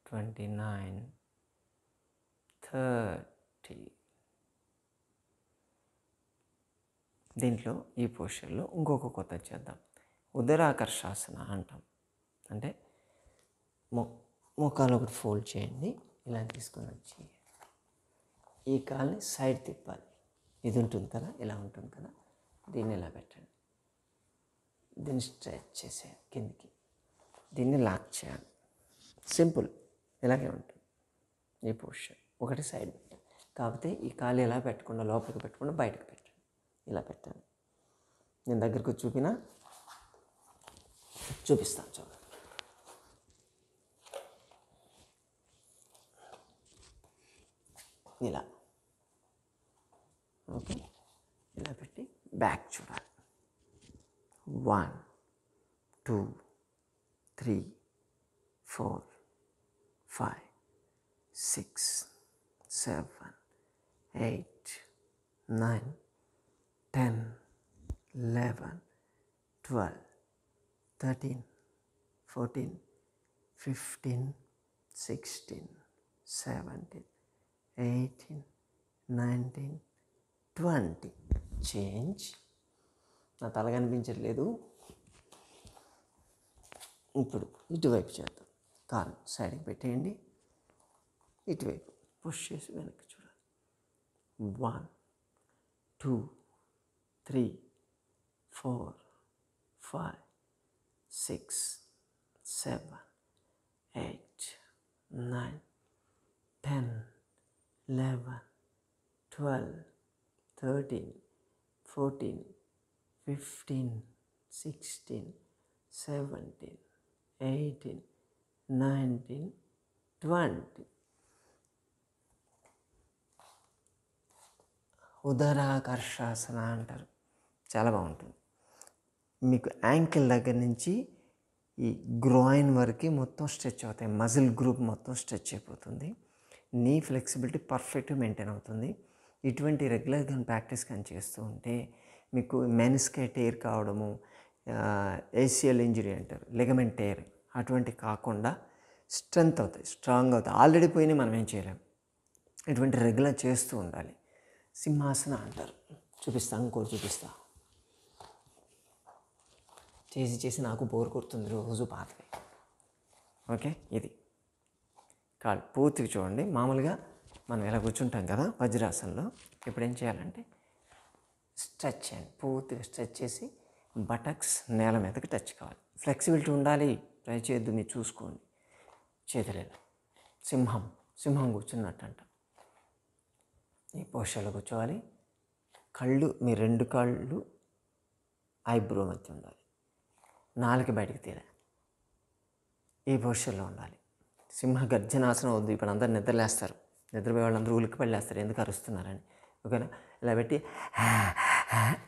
29, 30. దీంట్లో ఈ పోస్చర్లో ఇంకొక కొత్త చేద్దాం. ఉదరాకర్షాసన అంటాం. అంటే మోకాలు ఒకటి ఫోల్డ్ చేయండి, ఇలా తీసుకొని వచ్చి ఈ కాల్ని సైడ్ తిప్పాలి. ఇది ఉంటుంది కదా, ఇలా ఉంటుంది కదా, దీన్ని ఇలా పెట్టండి. దీన్ని స్ట్రెచ్ చేసేయాలి కిందికి, దీన్ని లాక్ చేయాలి. సింపుల్, ఇలాగే ఉంటుంది ఈ పోస్చర్. ఒకటి సైడ్ పెట్టండి, కాకపోతే ఈ కాలు ఇలా పెట్టకుండా లోపలికి పెట్టకుండా బయటకు పెట్టండి. ఇలా పెట్టండి. నేను దగ్గరకు చూపిస్తాను చూడండి. ఇలా ఓకే, ఇలా పెట్టి బ్యాక్ చూడాలి. 1, 2, 3, 4, 5, 6, 7, 8, 9, 10, 11, 12, 13, 14, 15, 16, 17, 18, 19, 20. చేంజ్. నా తల కనిపించట్లేదు. ఇప్పుడు ఇటువైపు చేద్దాం. కాలు సైడ్కి పెట్టేయండి, ఇటువైపు పుష్ చేసి వెనక్కి చూడాలి. 1, 2, 3, 4, 5, 6, 7, 8, 9, 10, 11, 12, 13, 14, 15, 16, 17, 18, 19, 20. ఉదరాకర్షాసన అంటారు. చాలా బాగుంటుంది. మీకు యాంకిల్ దగ్గర నుంచి ఈ గ్రోయిన్ వరకు మొత్తం స్ట్రెచ్ అవుతాయి. మజిల్ గ్రూప్ మొత్తం స్ట్రెచ్ అయిపోతుంది. నీ ఫ్లెక్సిబిలిటీ పర్ఫెక్ట్గా మెయింటైన్ అవుతుంది. ఇటువంటి రెగ్యులర్ కానీ ప్రాక్టీస్ కానీ చేస్తూ ఉంటే మీకు మెనిస్కే టేర్ కావడము, ఏసిఎల్ ఇంజరీ అంటారు, లిగమెంట్ టేర్, అటువంటి కాకుండా స్ట్రెంగ్త్ అవుతాయి, స్ట్రాంగ్ అవుతాయి. ఆల్రెడీ పోయినాయి, మనం ఏం చేయలేము. ఇటువంటి రెగ్యులర్ చేస్తూ ఉండాలి. సింహాసన అంటారు. ఇంకోటి చూపిస్తా. చేసి నాకు బోర్ కొడుతుంది రోజు పాతవి. ఓకే, ఇది కాదు, పూర్తిగా చూడండి. మామూలుగా మనం ఇలా కూర్చుంటాం కదా వజ్రాసనంలో. ఇప్పుడు ఏం చేయాలంటే స్ట్రెచ్ చేయండి, పూర్తిగా స్ట్రెచ్ చేసి బటక్స్ నేల మీదకి టచ్ కావాలి. ఫ్లెక్సిబిలిటీ ఉండాలి, ట్రై చేయొద్దు, మీరు చూసుకోండి. చేతులేలా సింహం కూర్చున్నట్టు అంట. ఈ పోస్చర్లో కూర్చోవాలి. మీ 2 కాళ్ళు ఐబ్రో మధ్య ఉండాలి. నాలుక బయటికి తీరా ఈ పోస్చర్లో ఉండాలి. సింహ గర్జనాసనం వద్దు. ఇప్పుడు అందరు నిద్రలేస్తారు, నిద్రపోయే వాళ్ళందరూ ఉలిక్కి పడలేస్తారు, ఎందుకు అరుస్తున్నారని. ఓకేనా, ఇలా పెట్టి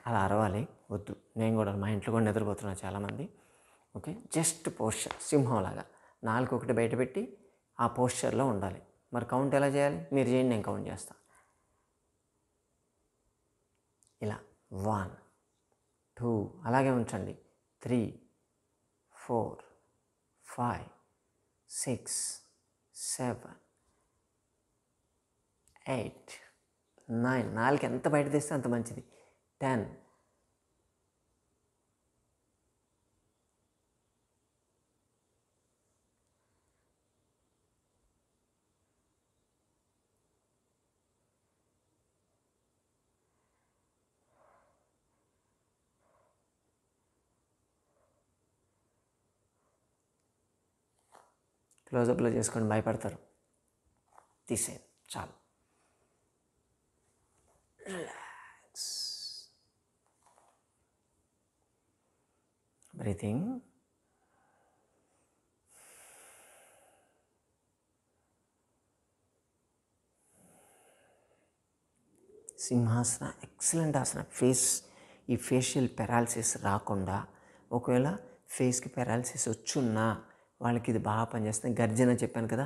అలా అరవాలి వద్దు. నేను కూడా మా ఇంట్లో కూడా నిద్రపోతున్నా చాలామంది. ఓకే, జస్ట్ పోస్చర్ సింహంలాగా నాలుగు ఒకటి బయట పెట్టి ఆ పోస్చర్లో ఉండాలి. మరి కౌంట్ ఎలా చేయాలి మీరు చేయండి, నేను కౌంట్ చేస్తాను. ఇలా 1, 2 అలాగే ఉంచండి. 3, 4, 5, 6, 7, 8, 9. నాలుగు ఎంత బయట తెస్తే అంత మంచిది. 10. క్లోజప్లో చేసుకొని భయపడతారు, తీసేయండి చాలు. రిలాక్స్. బ్రీతింగ్. సింహాసన ఎక్సలెంట్ ఆసన. ఈ ఫేషియల్ పెరాలసిస్ రాకుండా, ఒకవేళ ఫేస్కి పెరాలసిస్ వచ్చున్నా వాళ్ళకి ఇది బాగా పనిచేస్తుంది. గర్జన చెప్పాను కదా,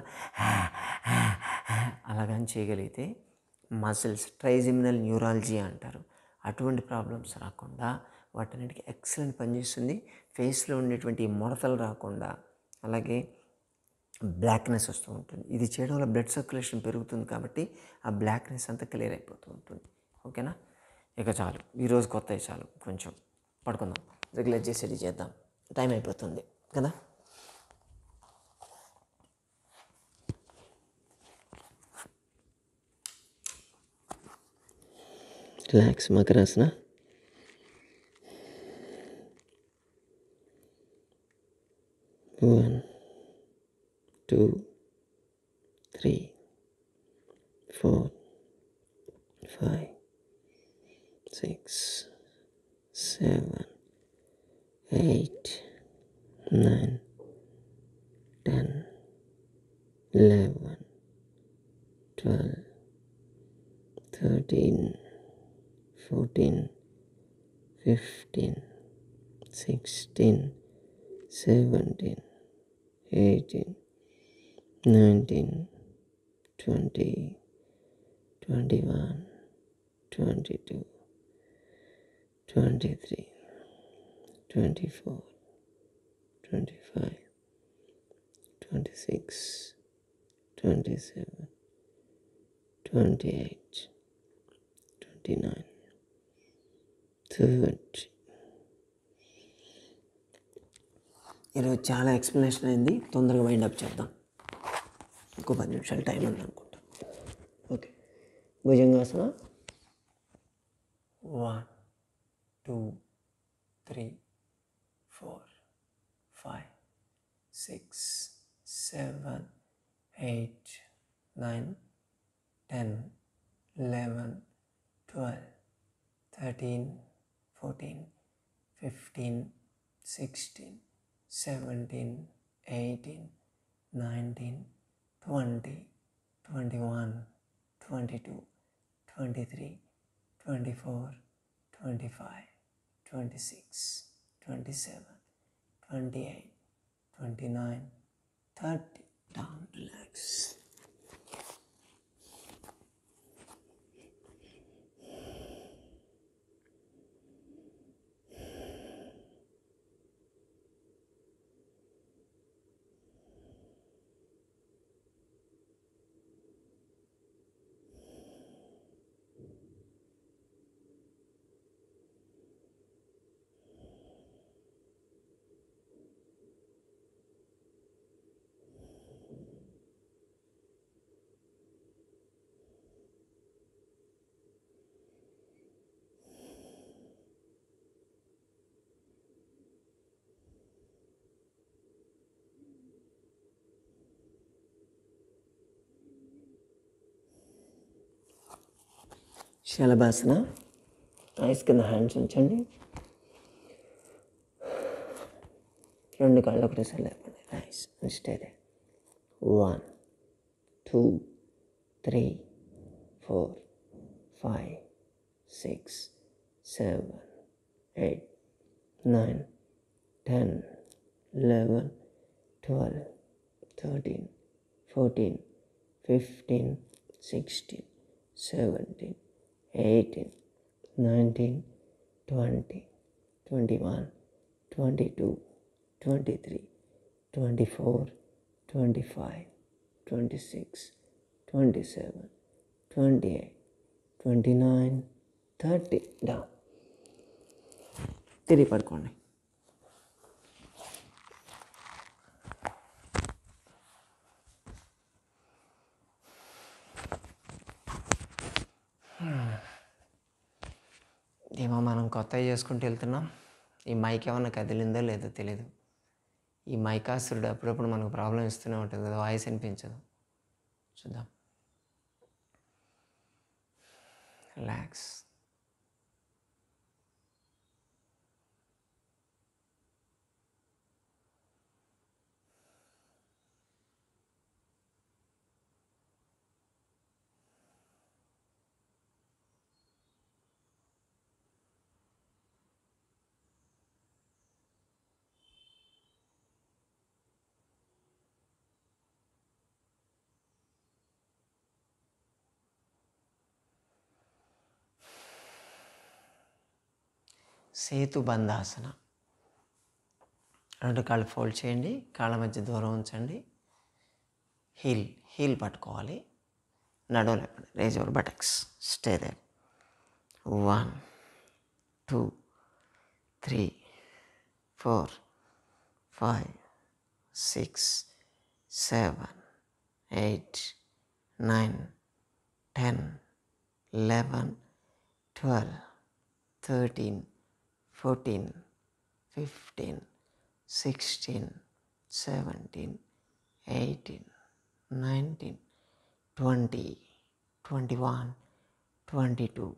అలాగని చేయగలిగితే మసిల్స్ ట్రైజెమినల్ న్యూరాలజీ అంటారు, అటువంటి ప్రాబ్లమ్స్ రాకుండా వాటన్నిటికీ ఎక్సలెంట్ పనిచేస్తుంది. ఫేస్లో ఉండేటువంటి ముడతలు రాకుండా, అలాగే బ్లాక్నెస్ వస్తూ ఉంటుంది. ఇది చేయడం వల్ల బ్లడ్ సర్క్యులేషన్ పెరుగుతుంది కాబట్టి ఆ బ్లాక్నెస్ అంతా క్లియర్ అయిపోతూ ఉంటుంది. ఓకేనా? ఇక చాలు, ఈరోజు కొత్తవి చాలు, కొంచెం పడుకుందాం, రెగ్యులర్ చేసేది చేద్దాం, టైం అయిపోతుంది కదా. రిలాక్స్ మకరాసన. One, 2, 3, 4, 5, 6, 7, 8, 9, 10, 11, 12, 13, 14, 15, 16, 17, 18, 19, 20, 21, 22, 23, 24, 25, 26, 27, 28, 29, 30. ఈరోజు చాలా ఎక్స్ప్లెనేషన్ అయింది, తొందరగా వైండప్ చేద్దాం. ఇంకో 10 నిమిషాలు టైం ఉంది అనుకుంటా. Okay, Bhujangasana. 1, 2, 3, 4, 5, 6, 7, 8, 9, 10, 11, 12, 13, 14, 15, 16, 17, 18, 19, 20, 21, 22, 23, 24, 25, 26, 27, 28, 29, 30. Down, relax. Shalabhasana. Ice కింద హ్యాండ్స్ ఉంచండి, 2 కాళ్ళు ఒకటేసారి లేపండి. Ice stay they. 1, 2, 3, 4, 5, 6, 7, 8, 9, 10, 11, 12, 13, 14, 15, 16, 17, 18, 19, 20, 21, 22, 23, 24, 25, 26, 27, 28, 29, 30. డౌన్. తిరిగి పడుకోండి. ఏమో మనం కొత్తవి చేసుకుంటూ వెళ్తున్నాం. ఈ మైక్ ఏమన్నా కదిలిందో లేదో తెలియదు. ఈ మైకాసురుడు అప్పుడప్పుడు మనకు ప్రాబ్లం ఇస్తూనే ఉంటుంది కదా, వాయిస్ వినిపించదు. చూద్దాం. రిలాక్స్. సేతుబంధాసన. రెండు కాళ్ళు ఫోల్డ్ చేయండి, కాళ్ళ మధ్య దూరం ఉంచండి. హీల్ పట్టుకోవాలి, నడుము లేపండి. Raise your buttocks, stay there. 1 2 3 4 5 6 7 8 9 10 11 12 13 14 15 16 17 18 19 20 21 22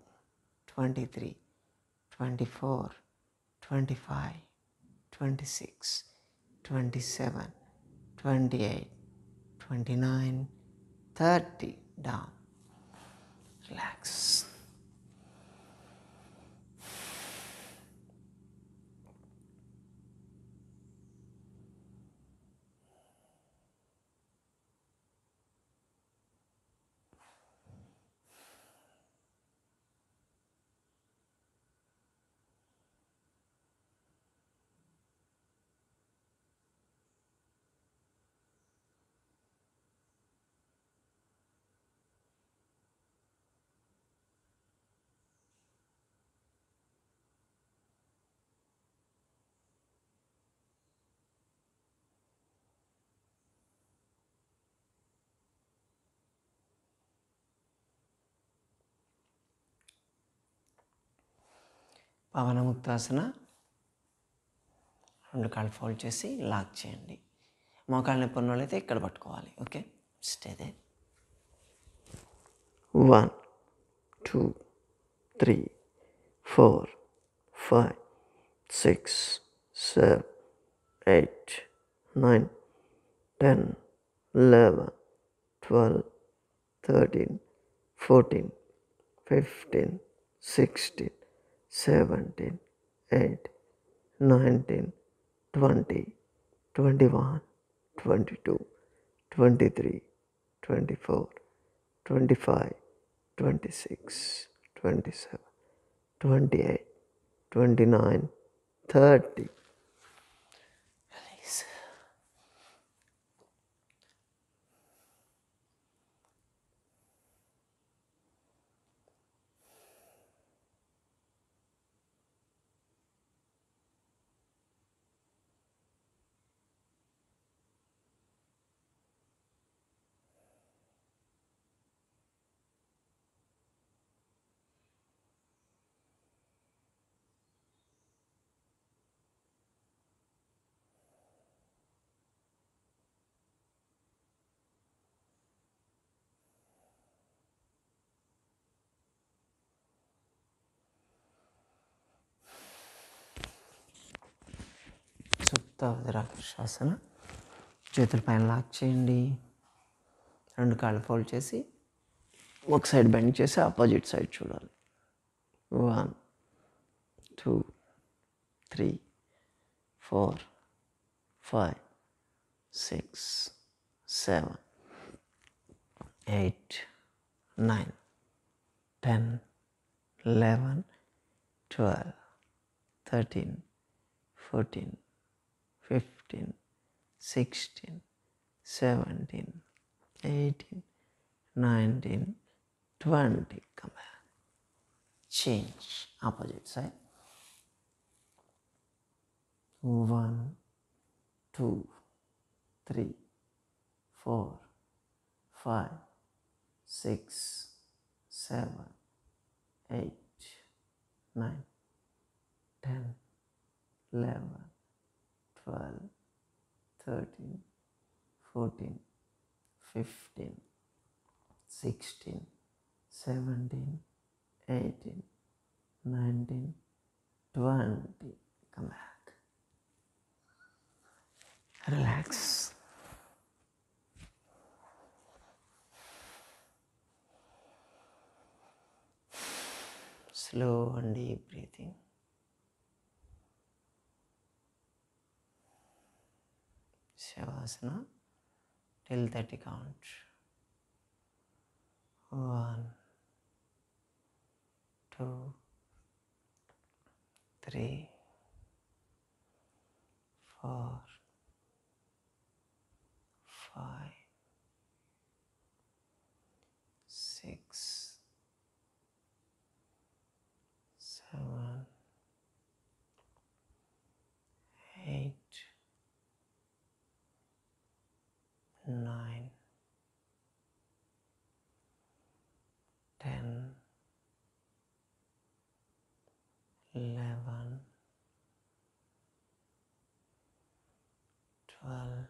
23 24 25 26 27 28 29 30. Down. Relax. Pawanmuktasana. రెండు కాళ్ళు ఫోల్డ్ చేసి లాక్ చేయండి. మోకాళ్ళ నొప్పి ఉన్న వాళ్ళైతే ఇక్కడ పట్టుకోవాలి. Okay, stay they. 1 2 3 4 5 6 7 8 9 10 11 12 13 14 15 16 17 18 19 20 21 22 23 24 25 26 27 28 29 30. Release. సుప్త వజ్రాకర్షాసన. చేతుల పైన లాక్ చేయండి. రెండు కాళ్ళు ఫోల్డ్ చేసి ఒక సైడ్ బెండ్ చేసి ఆపోజిట్ సైడ్ చూడాలి. 1 2 3 4 5 6 7 8 9 10 11 12 13 14 15 16 17 18 19 20. Come back. Change. Opposite side. 1 2 3 4 5 6 7 8 9 10 11 12 13 14 15 16 17 18 19 20. Come back. Relax. Slow and deep breathing. Shavasana till 30 count. 1 2 3, 4, 5, 6, 7, 8, 9, 10, 11, 12,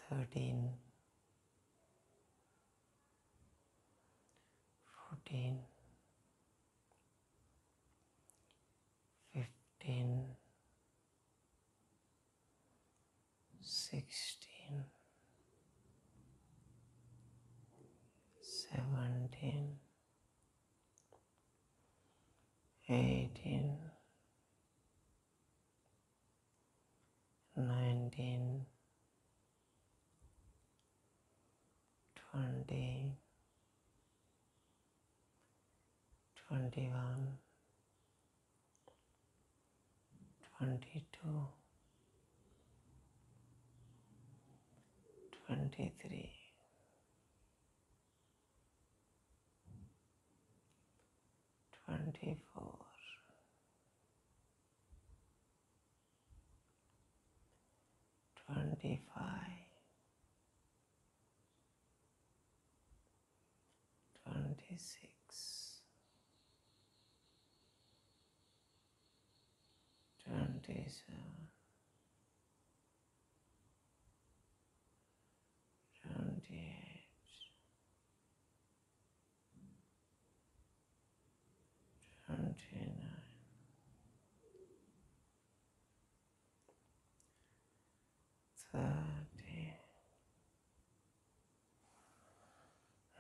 13, 14, 15, 16, 17, 18, 19, 20, 21, 22, 23, 24, 25, 26, 27, 28, 29, 30.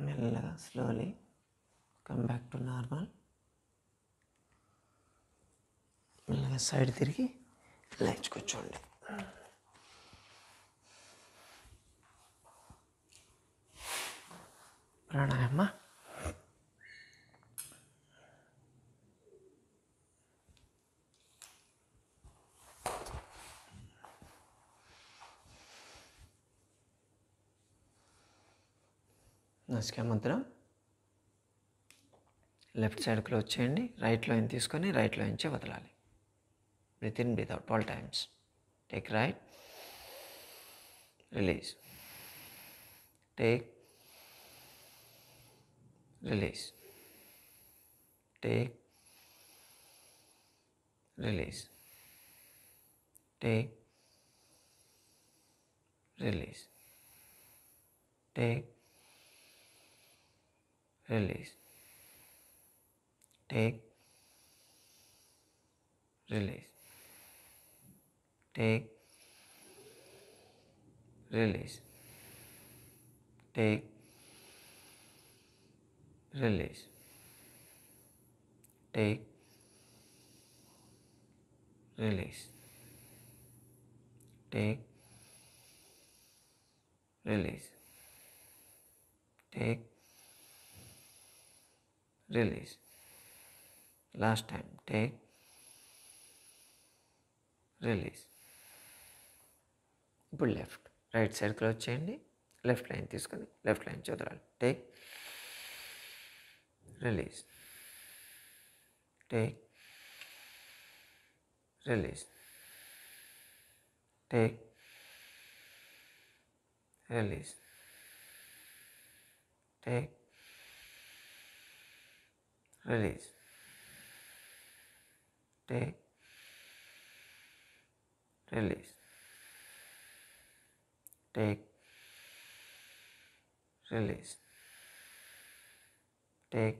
మెల్లగా slowly come back to normal. మెల్లగా సైడ్ తిరిగి లేచి కూర్చోండి. ప్రాణాయామ. నాసికా ముద్ర. లెఫ్ట్ సైడ్ క్లోజ్ చేయండి. రైట్లో ఇన్ తీసుకొని రైట్లో ఇంచే వదలాలి. Breathe in, breathe out 12 times. Take right, release. Take, release. Take, release. Take, release. Take, release. Take, release. Take, release. Take, release. Take, release. Take, release. Take, release. Last time. Take, release. ఇప్పుడు left. Right side close చేయండి. Left line తీసుకొని left line చదవాలి. Take, release. Take, release. Take, release. Take, release. Take, release. Take, release. Take,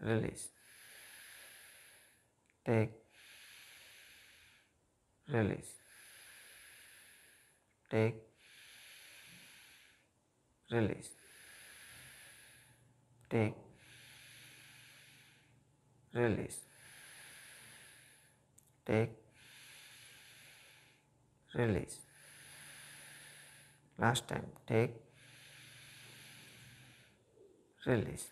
release. Take, release. Take, release. Take, release. Take, release. Last time. Take, release.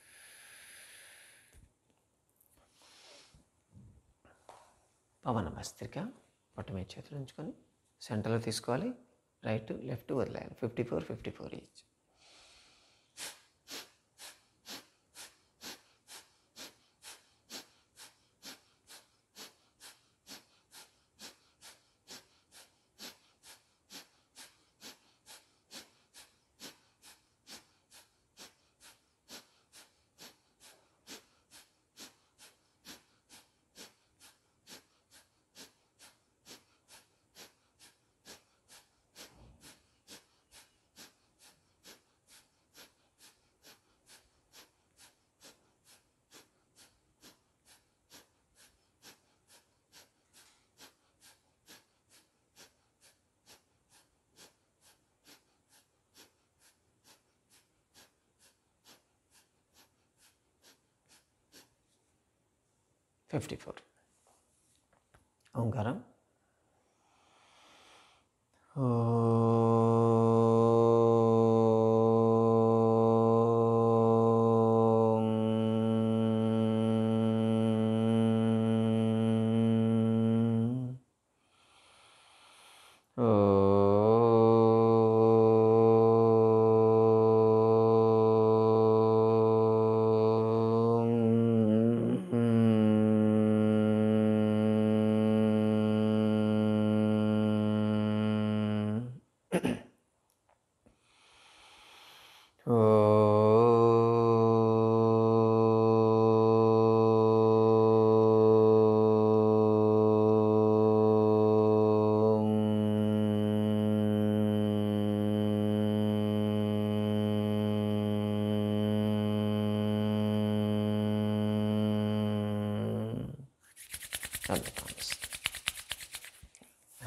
పవన భస్త్రిక. పొట్ట మీద చేతులు ఉంచుకొని సెంటర్లో తీసుకోవాలి. Right left వదిలేయాలి. 54 54 each. Omkaram.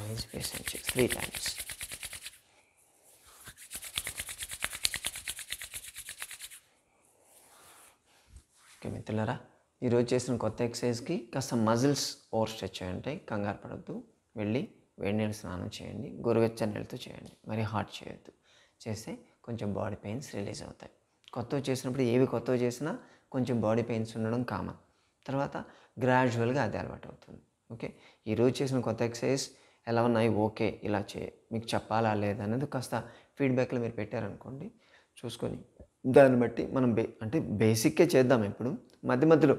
Eyes, face and cheeks 3 times. Okay మిత్రులారా, ఈరోజు చేసిన కొత్త ఎక్సర్సైజ్కి కాస్త మజిల్స్ ఓవర్ స్ట్రెచ్ అయ్యి కంగారు పడద్దు. వెళ్ళి వేడి నీళ్ళు స్నానం చేయండి. గోరువెచ్చని నీళ్ళతో చేయండి, మరి హాట్ చేయొద్దు. చేస్తే కొంచెం బాడీ పెయిన్స్ రిలీజ్ అవుతాయి. కొత్తవి చేసినప్పుడు ఏవి కొత్తవి చేసినా కొంచెం బాడీ పెయిన్స్ ఉండడం కామన్. తర్వాత గ్రాడ్యువల్గా అది అలవాటు అవుతుంది. ఓకే, ఈరోజు చేసిన కొత్త ఎక్సర్సైజ్ ఎలా ఉన్నాయి, ఓకే ఇలా మీకు చెప్పాలా లేదా అనేది కాస్త ఫీడ్బ్యాక్లో మీరు పెట్టారనుకోండి, చూసుకొని దాన్ని బట్టి మనం అంటే బేసిక్కే చేద్దాం. ఇప్పుడు మధ్య మధ్యలో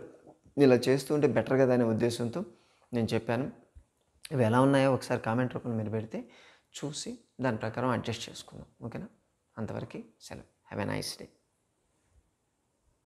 ఇలా చేస్తుంటే బెటర్ కదా అనే ఉద్దేశంతో నేను చెప్పాను. ఇవి ఎలా ఉన్నాయో ఒకసారి కామెంట్ రూపంలో మీరు పెడితే చూసి దాని ప్రకారం అడ్జస్ట్ చేసుకుందాం. ఓకేనా? అంతవరకు సెలవు. Have a nice day.